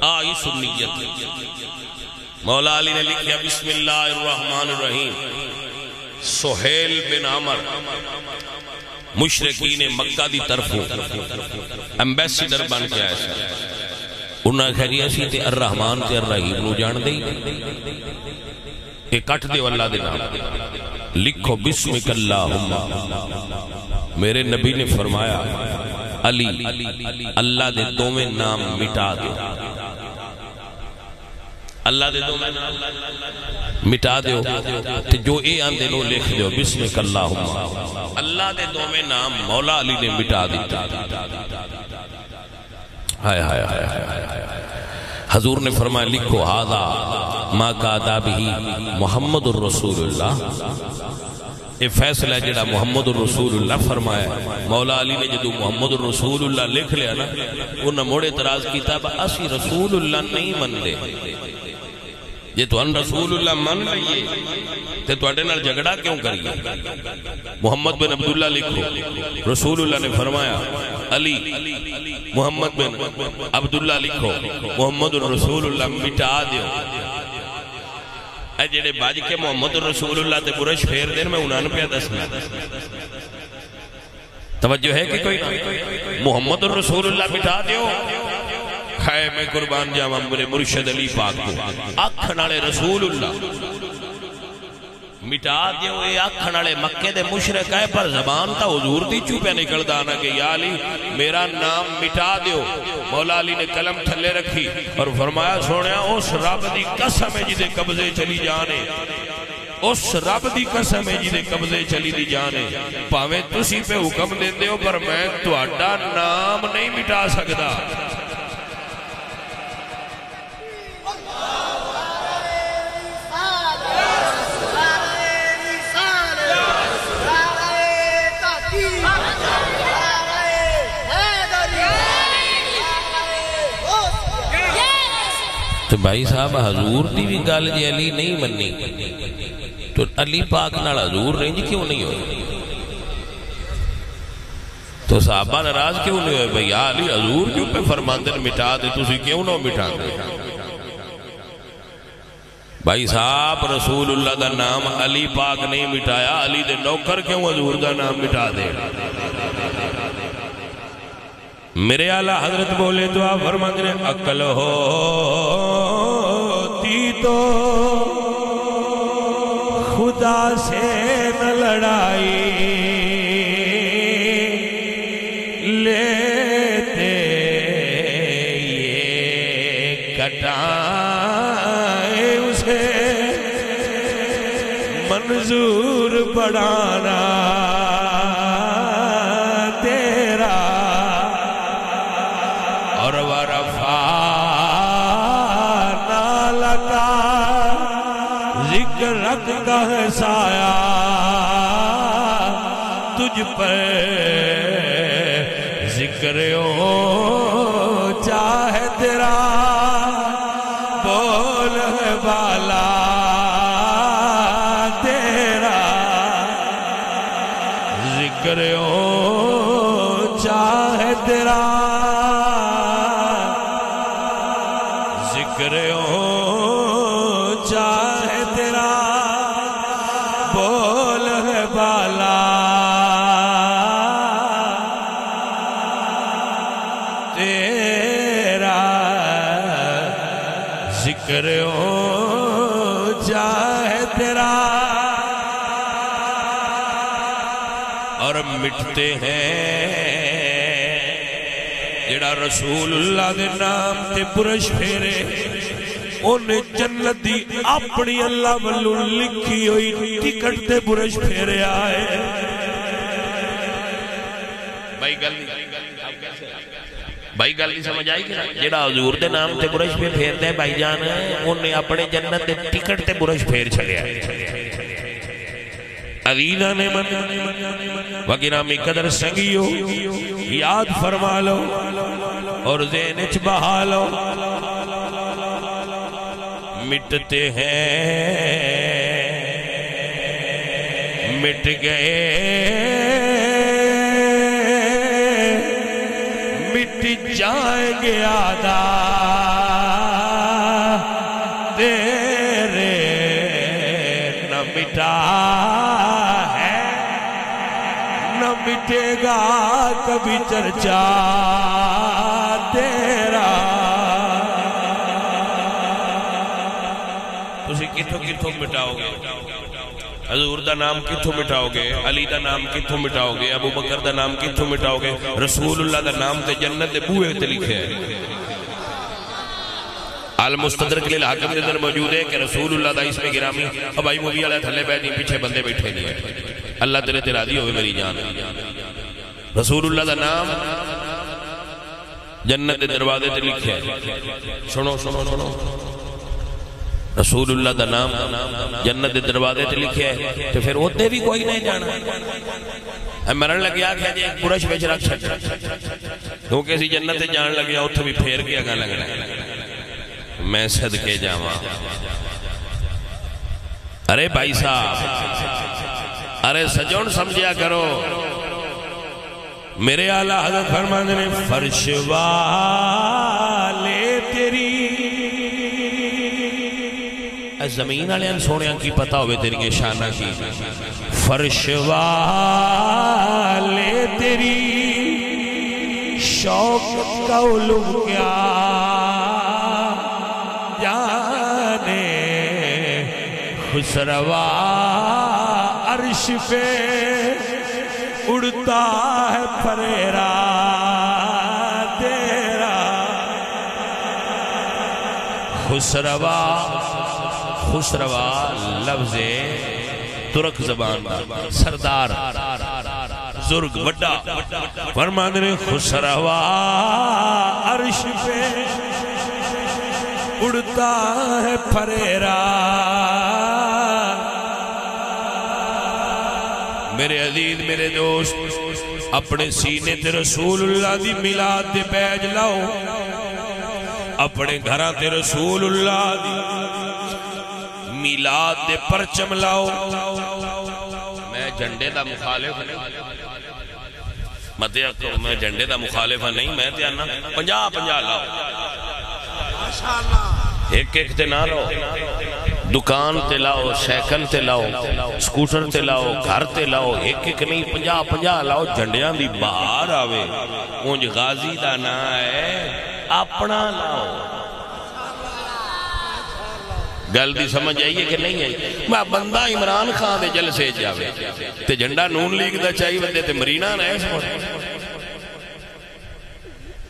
آئی سنیت مولا علی نے لکھیا بسم اللہ الرحمن الرحیم سہیل بن عمر مشرقین مکہ دی طرفوں ایمبیسیڈر بن کے آئے سر انہاں کہہ اسی تے الرحمن تے الرحیم نو جان دے ایک کٹ دے واللہ دے نام لکھو بسمک اللہم میرے نبی نے فرمایا علی اللہ دے دومیں نام مٹا دے اللہ دے دومیں نام مٹا دے جو اے آندے نو لکھ دے بسمک اللہم اللہ دے دومیں نام مولا علی نے مٹا دیتا ہائے ہائے ہائے ہائے، حضور نے فرمایا لکھو ھذا ما قادا بھی محمد الرسول اللہ، یہ فیصلہ ہے جڑا محمد الرسول اللہ فرمایا۔ مولا علی نے جدو محمد الرسول اللہ لکھ لیا نا، انہوں نے موڑے اعتراض کیتا اسی رسول اللہ نہیں من دے، یہ تو ان رسول اللہ من لئیے تے تو اڈے نال جھگڑا کیوں کریے؟ محمد بن عبداللہ لکھو، رسول اللہ نے فرمایا علی محمد بن عبداللہ لکھو، محمد الرسول اللہ مٹا دیو۔ اے جڑے باج کے محمد الرسول اللہ تے برش پھیر دین میں انہوں نے پہ دسنا، توجہ ہے کہ کوئی محمد الرسول اللہ مٹا دیو؟ خائے میں قربان جاواں میرے مرشد علی پاک کو، آکھنالے رسول اللہ مٹا دیو، اے آکھنالے مکے دے مشرک ہے، پر زبان تا حضور دی چوپے نکل دانا کہ یا علی میرا نام مٹا دیو۔ مولا علی نے قلم تھلے رکھی اور فرمایا سونیا اس رب دی قسم ہے جدے قبضے چلی جانے، اس رب دی قسم ہے جدے قبضے چلی دی جانے، پاویں تسی پہ حکم دے دیو پر میں تو اڈا نام نہیں مٹا سکدا۔ تو بھائی صاحب حضور دی بھی گل جی علی نہیں منی تو علی پاک نال حضور رنج کیوں نہیں ہوئے؟ تو صحابہ ناراض کیوں نہیں ہوئے؟ بھئی یا علی حضور جو پہ فرماندن مٹا دے تسی کیوں نہ مٹا دے؟ بھائی صاحب رسول اللہ دا نام علی پاک نہیں مٹایا، علی دے نوکر کیوں حضور دا نام مٹا دے؟ میرے اعلیٰ حضرت بولے تو آپ فرماتے ہیں عقل ہوتی تو خدا سے نہ لڑائی لیتے، یہ کٹائے اسے منظور بڑھانا کا سایہ تجھ پر ذکر اونچا ہے تیرا، بول ہے بالا تیرا، ذکر اونچا ہے تیرا، ذکر اونچا ہے تیرا، بول ہے بالا تیرا، ذکر اونچا ہے تیرا۔ اور مٹتے ہیں جڑا رسول اللہ دے نام تے برش پھیرے، انہیں جنت دی اپنی اللہ والو لکھی ہوئی ٹکٹ تے برش پھیرے آئے۔ بھائی گل نہیں سمجھ آئی کہ جڑا حضور دے نام تے برش پہ پھیر دے بھائی جان، انہیں اپنے جنت دے ٹکٹ تے برش پھیر چھڑے آئے۔ عزیزہ نے من وگرامی قدر سنگیو یاد فرما لو اور ذہن اچ بہا لو، مٹتے ہیں مٹ گئے، مٹ جائیں گے آدھا تیرے، نہ مٹا ہے نہ مٹے گا کبھی چرچا تیرا۔ کتھوں مٹاؤ گے؟ حضور دا نام کتھوں مٹاؤ گے؟ علی دا نام کتھوں مٹاؤ گے؟ ابو بکر دا نام کتھوں مٹاؤ گے؟ رسول اللہ دا نام تے جنت دے بوئے تے لکھے ہیں۔ المستدرک للحاکم کے اندر موجود ہے کہ رسول اللہ دا اسم گرامی، اب آئی مووی علیہ تھلے بیٹھ نہیں، پیچھے بندے بیٹھے نہیں ہیں۔ اللہ تیرے راضی ہوئے میری جان۔ رسول اللہ دا نام جنت دے دروازے تے لکھیا ہے سنو سنو سنو رسول اللہ دا نام جنت دے دروازے تے لکھیا ہے تو پھر ہوتے بھی کوئی نہیں جانا مرن لگیا کہ جی ایک برش بچ رکھ چھٹ کیونکہ اسی جنت تے جان لگیا اتھو بھی پھیر کے اگاں لگنا میں صدقے جاواں ارے بھائی صاحب ارے سجون سمجھیا کرو میرے اعلیٰ حضرت فرمانے میں فرش والے تیری زمین والے سونیاں کی پتہ ہوئے تیری شانہ کی فرش والے تیری شوق کا علم کیا جانے خسروا عرش پہ اڑتا ہے پریرا تیرا خسروا لفظ ترک زبان سردار بزرگ وڈا فرمان نے خسروا عرش پہ اڑتا ہے پریرا میرے عزیز میرے دوست اپنے سینے تے رسول اللہ دی میلاد دے بیج لاؤ اپنے گھراں تے رسول اللہ دی میلاد دے پرچم لاؤ میں جھنڈے دا مخالف نہیں میں جھنڈے دا مخالف نہیں میں تے آنا 50-50 لاؤ ایک ایک تے نہ لاؤ دکان تے لاؤ سیکل تے لاؤ سکوٹر تے لاؤ گھر تے لاؤ ایک ایک نہیں 50-50 لاؤ جھنڈیاں دی باہر آوے اونج غازی دا نہ ہے اپنا لاؤ گل دی سمجھ آئیے کہ نہیں آئی میں بندہ عمران خان دے جلسے جاوے تے جھنڈا نون لیگ دا چاہی بندے تے مرینا نہ ہے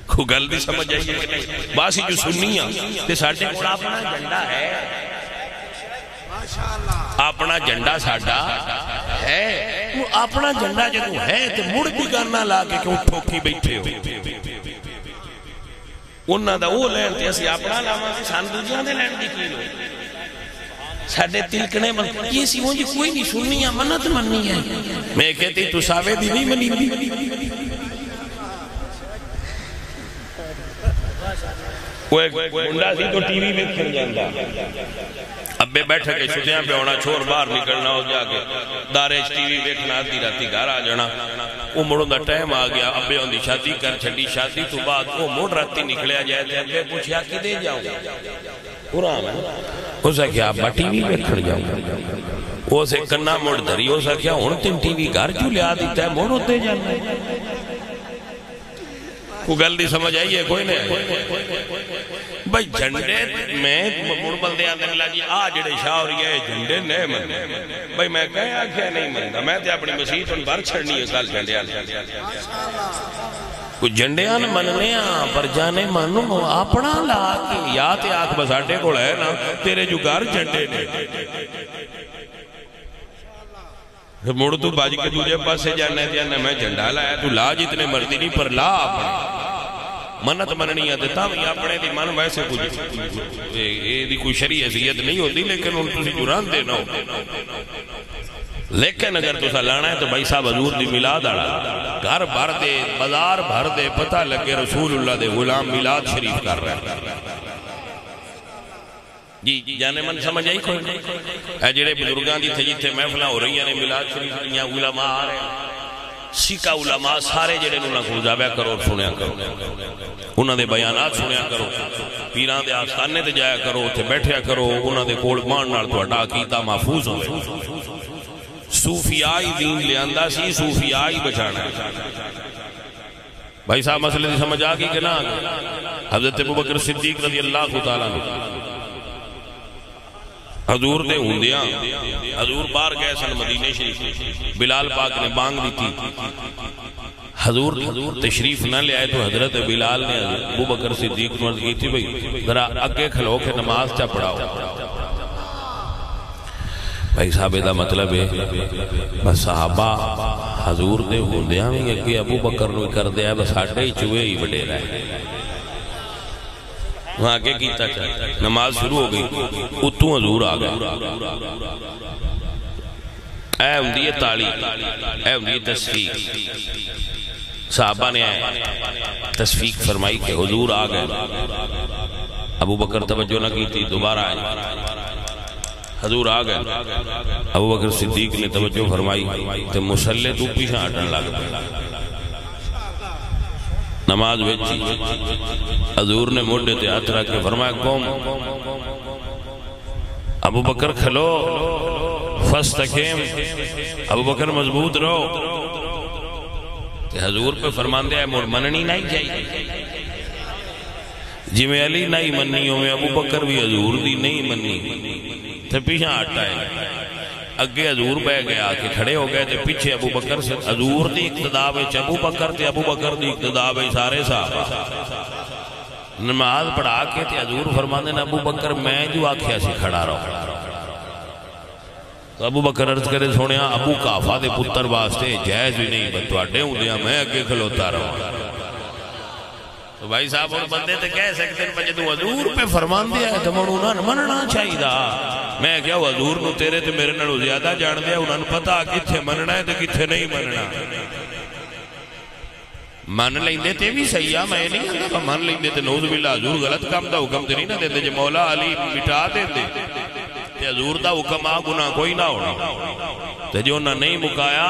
کو گل دی سمجھ آئیے کہ نہیں باسی جو سنیاں تے ساڑھے کوڑا اپنا جھنڈا ہے اپنا جھنڈا ساڑھا ہے وہ اپنا جھنڈا جدو ہے تے مڑ بھی کرنا لا کے کیوں ٹھوکی بیٹھے ہو انہاں دا وہ لین تے اسی اپنا لاما سے ساندوجیاں دے لین دی کی لو ساڑھے تلکنے یہ سی وہ جی کوئی نہیں سنیاں منت مننی ہے میں کہتی تو ساوے دی نہیں منی دی وہ ایک گنڈا سی تو ٹی وی میں کھل جاندہ ابے بیٹھے کے چھتیاں پہ ہونا چھوڑ باہر نکلنا ہو جا کے داریش ٹی وی بیٹھنا آتی رہتی گھر آ جانا وہ مڑوں دا ٹائم آ گیا ابے ہوندی شادی کر چھڑی شادی تو بعد وہ موڑ رہتی نکلے آ جائے تھے ابے پوچھیا کی دے جاؤں قرآن ہے اسے کیا ابا ٹی وی میں کھڑ جاؤں وہ سے کنہ موڑ دھری اسے کیا ہون تین ٹی وی گھر جو لیا دیتا ہے موڑ ہوتے جانا کو گل دی سمجھ آئیے کوئی نہیں بھائی جھنڈے میں مڑ بلدے آنے اللہ جی آجڑے شاہ اور یہ جھنڈے نہیں مندے بھائی میں کہا کیا نہیں مندہ میں تے اپنی مسیح ان بار چھڑنی ہے کال جھنڈے آنے کچھ جھنڈے آنے مننے پر جانے منوں اپنا لا کے یا تے آنکھ بساٹے کو لے نا تیرے جو گھر جھنڈے نے مڑ تو باج کے دوجہ پاس سے جانے دیا میں جھنڈا لایا تو لا جتنے مرضی نہیں پر لا اپنے منت مننی ہے دیتا ہوں اپنے دی من ویسے کچھ یہ دی کوئی شریع حیثیت نہیں ہوتی لیکن ان تسی جران دینا ہو لیکن اگر تو لانا ہے تو بھائی صاحب حضور دی میلاد آڑا گھر بھر دے بازار بھر دے پتہ لگے رسول اللہ دے غلام میلاد شریف کر رہے ہیں جی جانے من سمجھ آئی کوئی اے جڑے بزرگان دی تھے جیتے محفلہ ہو رہی ہیں میلاد شریف یہاں علماء آ رہے ہیں سکا علماء سارے جڑے انہوں کو جاویا کرو سنیا کرو انہوں دے بیانات سنیا کرو پیران دے آستانے تے جایا کرو تے بیٹھیا کرو انہوں دے کول مان نال تو اٹا کیتا محفوظ ہوئے صوفیائی دین لے اندہ سی صوفیائی بچانا ہے بھائی صاحب مسئلے دی سمجھ آگی کہ نہ آگی حضرت ابوبکر صدیق رضی اللہ تعالیٰ عنہ حضور دے ہوندیاں حضور بار گئے سن مدینہ شریف بلال پاک نے بانگ دی تھی حضور تشریف نہ لے آئے تو حضرت بلال نے ابوبکر صدیق مرد کی تھی بھئی ذرا اگے کھلو کے نماز چا پڑھاؤ بھائی صاحب دا مطلب ہے بس صحابہ حضور دے ہوندیاں بھی اگے ابوبکر نو کر دیا بس آٹھے ہی چوئے ہی بڑے رہے وہاں کے کیتا چاہتا نماز شروع ہو گئی اتوں حضور آ گئے اے ہوندی ہے تالی اے ہوندی ہے تصفیق صحابہ نے تصفیق فرمائی کہ حضور آ گئے ابو بکر توجہ نہ کی تھی دوبارہ آئے حضور آ گئے ابو بکر صدیق نے توجہ فرمائی تو مسلح تو پیچھے ہٹن لگ پہ نماز ویچی حضور نے موڈے تے ہاتھ رکھ کے فرمایا قوم ابو بکر کھلو فاستقیم ابو بکر مضبوط رہو حضور پہ فرمان دیا ہے مور مننی نہیں چاہیے جی میں علی نہیں مننیوں میں ابو بکر بھی حضور دی نہیں مننی تو پیچھے ہٹا ہے اگے حضور بہ گیا کہ کھڑے ہو گئے تھے پیچھے ابو بکر سے حضور دی اقتداء وچ ابو بکر تے ابو بکر دی اقتداء وچ سارے صحابہ نماز پڑھا کے تے حضور فرماندے ابو بکر میں جو آکھیا سی کھڑا رہو تو ابو بکر عرض کرے سونیا ابو کافا دے پتر واسطے جائز بھی نہیں بتواڈے ہوندیاں میں اگے کھلوتا رہا تو بھائی صاحب اور بندے تے کہہ سکتے ہیں جے تو حضور پہ فرمان دیا ہے تو انہاں نے مننا چاہیے میں کیا حضور نو تیرے تے میرے نالوں زیادہ جان دیا انہاں نے پتہ کتھے مننا ہے تے کتھے نہیں مننا من لیندے تے بھی صحیح ہے میں نہیں کہتا من لیندے تے نعوذ باللہ حضور غلط کام دا حکم تے نہیں نہ دیندے جے مولا علی مٹا دیندے تے حضور دا حکم آ گناہ کوئی نہ ہونا تے جو انہاں نہیں مکایا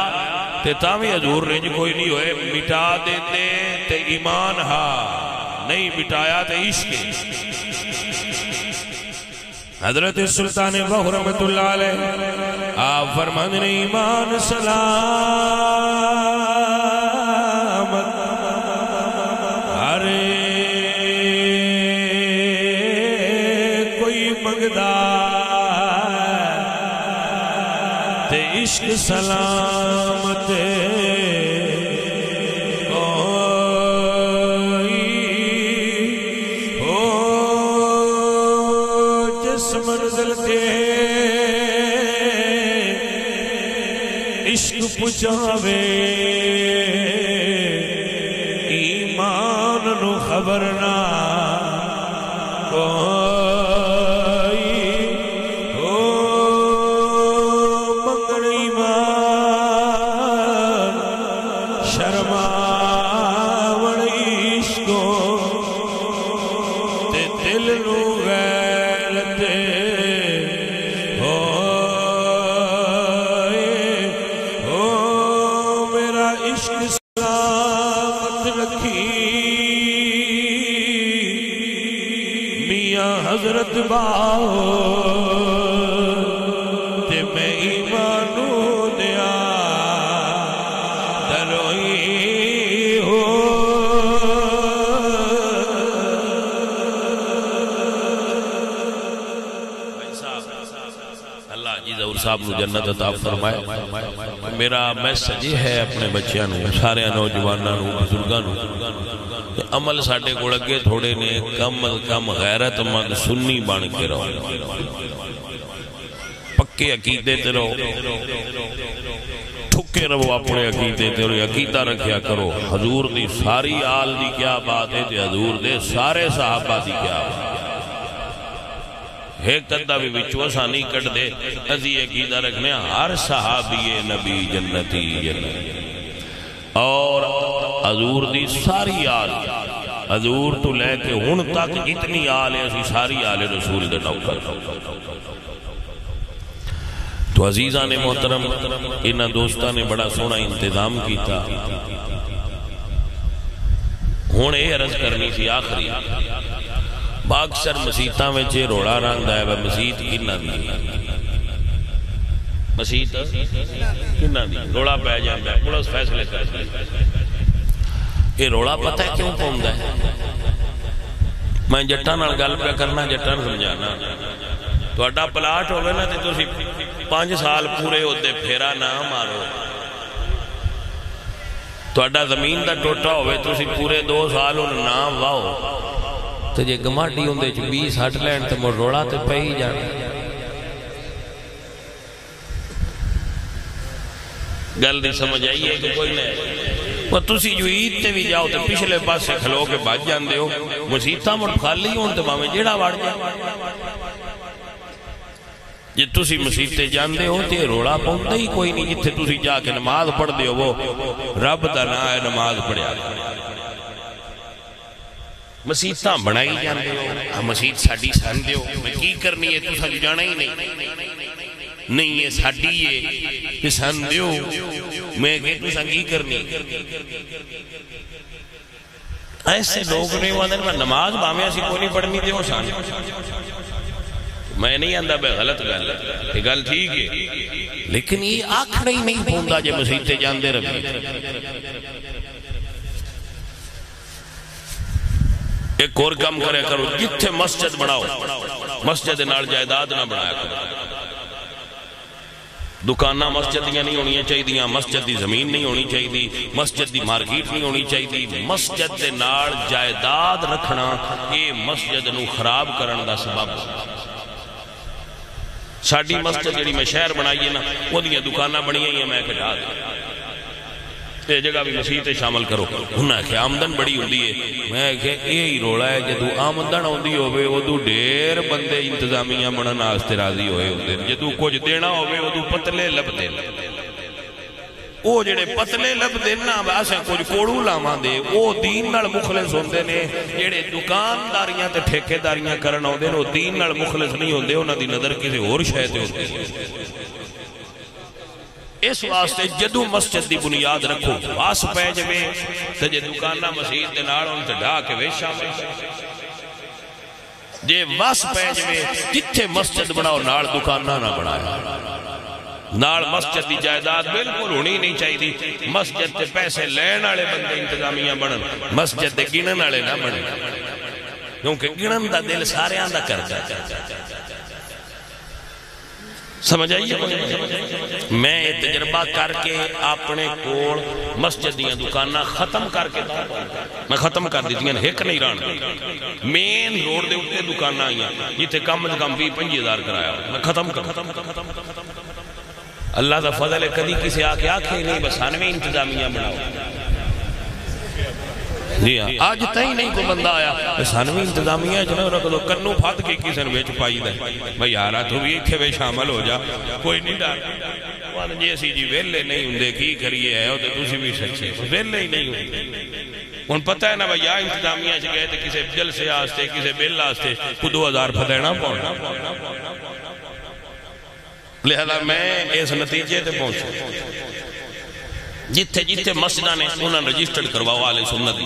تے تاوی حضور رنج کوئی نہیں ہوئے مٹا دیندے تے ایمان ہا نہیں مٹایا تے عشق حضرت سلطان بہو رحمت اللہ علیہ آپ فرماندے نے ایمان سلامت ہر کوئی منگدا تے عشق سلامت عشق پچھاوے ایمان نو خبر نہ کوئی ہو منگڑ ایمان شرماوڑ عشقوں تے دل نو غیرت حضرت باؤ تے میں ایمانو دیا دروئی ہو اللہ جی ظہور صاحب نو جنت عطا فرمائے میرا میسج یہ ہے اپنے بچیاں نو سارے نوجواناں نو بزرگاں نو عمل ساڑھے کو لگے تھوڑے نے کم از کم غیرت مند سنی بان کے رہو پکے عقیدے تے رہو ٹھکے رہو اپنے عقیدے تے رہو عقیدہ رکھیا کرو حضور دی ساری آل دی کیا بات ہے تے حضور دے سارے صحابہ دی کیا بات ایک قدہ بھی بچو آسانی کٹ دے ازی عقیدہ رکھنے ہر صحابی نبی جنتی جنتی اور حضور دی ساری آل حضور تو لے کے ہن تک اتنی آل ہے اسی ساری آل رسول دے نوکر تو عزیزان محترم انہاں دوستان نے بڑا سونا انتظام کیتا ہن اے عرض کرنی تھی آخری باکسر مسیطہ میں چھے روڑا رنگ ہے وہ مسیط کنہ دی مسیط کنہ دی روڑا پہ جاندہ ہے پولیس فیصلے یہ روڑا پتہ ہے کیوں پہندا ہے میں جٹا نال گل پہ کرنا جٹا نال سمجھانا تو اڈا پلاٹ ہوگا نا تو 5 سال پورے ہوتے پھیرا نہ مارو تو اڈا زمین دا ٹوٹا ہوئے تو پورے 2 سال ان نام واؤ تو جے گماٹی ہوندے 20 ہٹ لینڈ تو مر روڑا تو پہ ہی جانا گل دی سمجھ آئیے کہ کوئی نہیں وہ تسی جو عید تے بھی جاؤ تو پچھلے پاس سے کھلو کے بچ جاندے ہو، مسیتاں مڑ خالی ہون تے باویں جیڑا وڑ جائے. جی تسی مسیتے جاندے ہو تے روڑا پوندا ہی کوئی نہیں. جتھے تسی جا کے نماز پڑھ دے ہو وہ رب دا نام ہے نماز پڑھیا. مسیتاں بنائی جاندے ہو، مسیت ساڈی سمجھدے ہو، میں کی کرنی ہے تساں جانا ہی نہیں یہ ساڈی ہے سمجھدے ہو، میں کہ تساں کی کرنی. ایسے لوگ نہیں ہوندے میں نماز باویں اسی کوئی نہیں پڑھنی تے ہو سان. میں نہیں آندا بے غلط گل ہے، یہ گل ٹھیک ہے، لیکن یہ آکھنا ہی نہیں پوندا جے مسیتے جاندے رہے. ایک اور کام کرے کرو، جتھے مسجد بناؤ مسجد نال جائیداد نہ بنایا کرو. دکانہ مسجد دیاں نہیں ہونی چاہیے، مسجد دی زمین نہیں ہونی چاہیے، مسجد دی مارکیٹ نہیں ہونی چاہیے. مسجد دے نال جائیداد رکھنا یہ مسجد نو خراب کرن دا سبب. ساڈی مسجد جڑی میں شہر بنائی ہے نا وہ دیاں دکانہ بنی ہیں میں کٹا دیا تے جگہ بھی مسیح تے شامل کرو. انہاں کہ آمدن بڑی ہوندی ہے، میں کہ یہی رولا ہے جدو آمدن ہوندی ہوئے ادو ڈھیر بندے انتظامیہ بنن واسطے راضی ہوئے ہوندے، جدو کچھ دینا ہوئے ادو پتلے لب دے. وہ جڑے پتلے لب دینا واسے کچھ کوڑو لاواں دے وہ دین نال مخلص ہوندے نے. جڑے دکانداریاں تے ٹھیکیداریاں کرن ہوندے نے وہ دین نال مخلص نہیں ہوندے، انہاں دی نظر کسی اور شے تے ہوندی ہے. اس واسطے جدو مسجد دی بنیاد رکھو واس پہ جوے تے جے دکانہ مسجد دے نال ہون تے ڈھا کے ویشاں جے واس پہ جوے جتھے مسجد بناؤ نال دکانہ نہ بنایا. نال مسجد دی جائیداد بالکل ہونی نہیں چاہیے. مسجد تے پیسے لین والے بندے انتظامیہ بنن، مسجد تے گنن والے نہ بنن، کیونکہ گنن دا دل سارے آندا کرتا ہے. سمجھ آئیے میں تجربہ کر کے اپنے کوڑ مسجد دیاں دکانہ ختم کر کے میں ختم کر دیتی ہیں، ایک نہیں ران مین روڈ دے اٹھے دکانہ آئیاں جیتے کم از کم 20-25 کرایا میں ختم کر. اللہ دا فضل ہے کدی کسی آکے آکھے نہیں بس ہنویں انتظامیہ بناؤ. جی ہاں آج تائی نہیں کوئی بندہ آیا سانوی انتظامیہ جنہوں رکھ دو کنو پھات کے کسی نے بیچ پائی دے بھئی یارا تو بھی ایتھے بے شامل ہو جا کوئی نہیں ڈار. وہاں جیسی جی ویلے نہیں ہوندے کی کریے ہے تو تُسی بھی سچے ویلے ہی نہیں ہوندے. ان پتہ ہے نا بھئی یا انتظامیہ سے گئے تھے کسی جل سے آستے کسی بیل آستے کو 2000 پھدینا پڑھنا. لہذا میں اس نتیجے تے پہنچا جتھے جتھے مسجدہ نے انہاں رجسٹرڈ کرواؤ آلے سنت دی.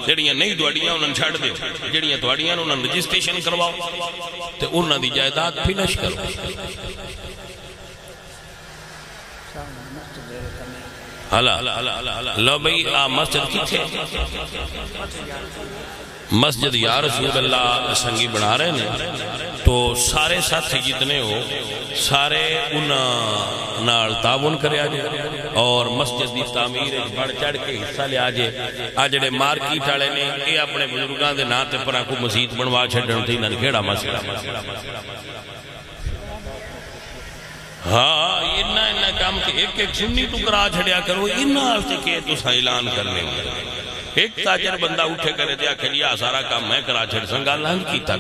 جڑیاں نہیں دوڑیاں انہاں چھڑ دیو، جڑیاں دوڑیاں انہاں رجسٹریشن کرواؤ تے انہاں دی جائیداد فنش کرو. لو بھئی مسجد کی تھے مسجد یا رسول اللہ سنگی بنا رہے ہیں تو سارے ساتھی جتنے ہو سارے انہاں نال تعاون کرے آجے اور مسجد دی تعمیر بڑھ چڑھ کے حصہ لے آجے. آجڑے مارکیٹ آلے نے یہ اپنے بزرگان دے ناتے پر آنکو مسجد بنوا چھڑن تھی نہ کھیڑا مسئلہ. ہاں انہاں کام کے ایک ایک سنی تو کرا چھڑیا کرو انہاں آستے کہ تو سا اعلان کرنے ہوئے. ایک تاجر بندہ اٹھے کرے دیا کہ لیا سارا کام میں کرا چھڑ سنگا لانگ کیتا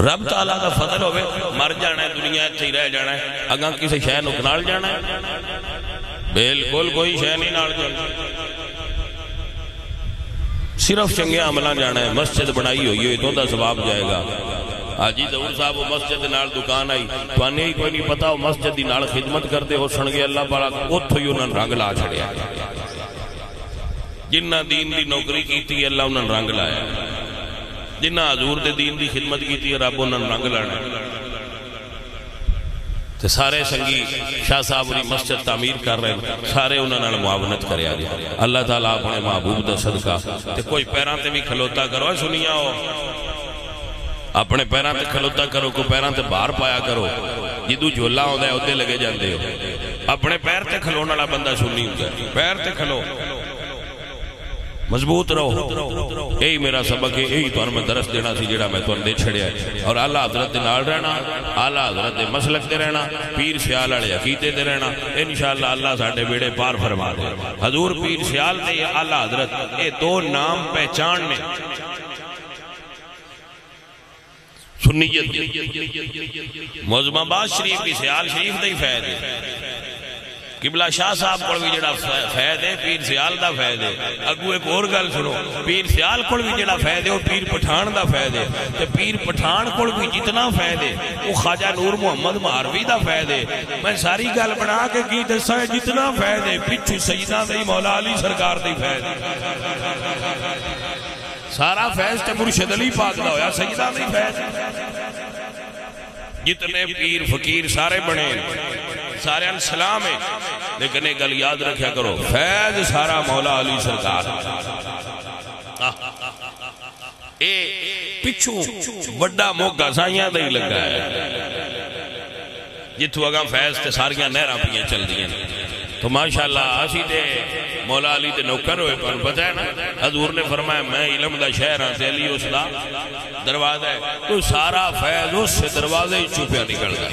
رب تعالیٰ کا فضل ہوئے مر جانا ہے دنیا تھی رہ جانا ہے اگاں کسی شے نکنال جانا ہے بالکل کوئی شے نہیں نال جانا صرف چنگے عملہ جانا ہے. مسجد بنائی ہوئی ہے تو دا ثواب جائے گا. آجی دور صاحب وہ مسجد نال دکان آئی تو آنے ہی کوئی نہیں پتا وہ مسجد دی نال خدمت کرتے ہو سنگے اللہ پالا اتھو ہی انہوں رنگ لا چھڑیا. جنہ دین دی نوکری کی تھی اللہ انہوں رنگ لایا، جنہ حضور دے دین دی خدمت کی تھی رب انہوں رنگ لانا. تو سارے سنگی شاہ صاحب انہی مسجد تعمیر کر رہے ہیں سارے انہوں نے معاونت کرے آجے. اللہ تعالیٰ اپنے محبوب دا صدقہ تے کوئی پیران تے بھی کھلوتا کرو سنیا ہو اپنے پیران تے کھلوتا کرو کوئی پیران تے باہر پایا کرو جدو جھولا ہوندہ ہے ادھے لگے جاندے ہو. اپنے پیر تے کھلونا والا بندہ سنی ہوتا ہے پیر تے کھلو مضبوط رہو. یہی میرا سبق ہے, یہی تو میں درس دینا سی جڑا میں تو دے چھڑیا ہے. اور اعلیٰ حضرت دے نال رہنا, اعلیٰ حضرت دے مسلک دے رہنا, پیر سیال والے عقیدے دے رہنا. انشاءاللہ اللہ ساڈے بیڑے پار فرما دے. حضور پیر سیال دے اعلیٰ حضرت یہ دو نام پہچان نے سنیت. معظم آباد شریف بھی سیال شریف دے فیض ہے. قبلہ شاہ صاحب کو بھی جڑا فیض ہے پیر سیال دا فیض ہے. اگو ایک اور گل سنو, پیر سیال کو بھی جڑا فیض ہے وہ پیر پٹھان دا فیض ہے. تے پیر پٹھان کو بھی جتنا فیض ہے وہ خواجہ نور محمد مہاروی دا فیض ہے. میں ساری گل بنا کے کی دساں جتنا فیض ہے پچھو سیدہ دی مولا علی سرکار دی فیض ہے. سارا فیض تے مرشد علی پاک دا ہویا, سیدہ دی فیض. جتنے پیر فقیر سارے بنے سارے سلام ہے, لیکن ایک گل یاد رکھیا کرو, فیض سارا مولا علی سرکار. اے پچھو بڑا موقع سائیاں دے لگا ہے جتو اگاں فیض تے ساریاں نہراں پیاں چل دیا. تو ماشاءاللہ اسی دے مولا علی دے نوکر ہوئے پر پتہ ہے نا, حضور نے فرمایا میں علم دا شہر ہاں تے علی اس دا دروازہ ہے. تو سارا فیض اس سے دروازے ہی چوپیا نکل گیا.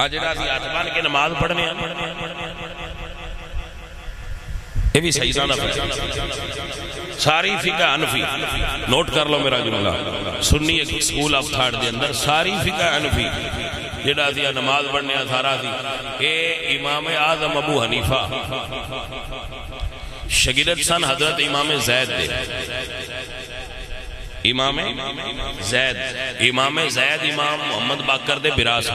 آج راتی آتمان کے نماز پڑھنے ہیں, یہ بھی سیدہ دا فیض. ساری فقہ حنفی نوٹ کر لو میرا جملہ, سنی ایک سکول آف تھاٹ دے اندر ساری فقہ حنفی جڑا دیا نماز پڑھنے ہیں سارا دی. اے امام اعظم ابو حنیفہ شگرد سن حضرت امام زید دے. امام زید امام محمد باقر دے براس.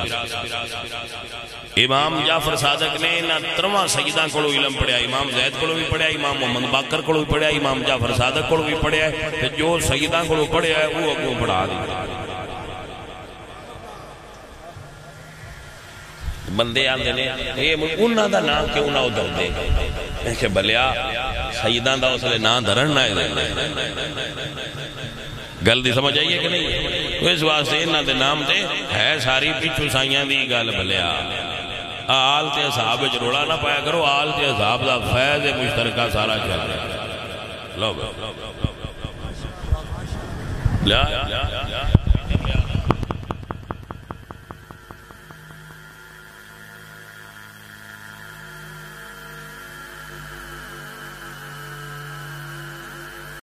امام جعفر صادق نے نہ ترواں سیدہ کو علم پڑھیا, امام زید کو بھی پڑھیا, امام محمد باقر کو بھی پڑھیا, امام جعفر صادق کو بھی پڑھیا. جو سیدہ کو پڑھیا ہے وہ اگوں پڑھا دی. بندے آندے نے انہاں دا نام کیوں نہ ادھر دے کہ بلیا سیداں دا اس لئے نام دھرن نہ دے. گل دی سمجھ آئیے کہ نہیں؟ تو اس واسطے انہاں دے نام دے ہے ساری پیچھو سائیاں دی گل بلیا. آل تے اصحاب وچ روڑا نہ پایا کرو, آل تے اصحاب دا فیض مشترکہ سارا چل رہا. لو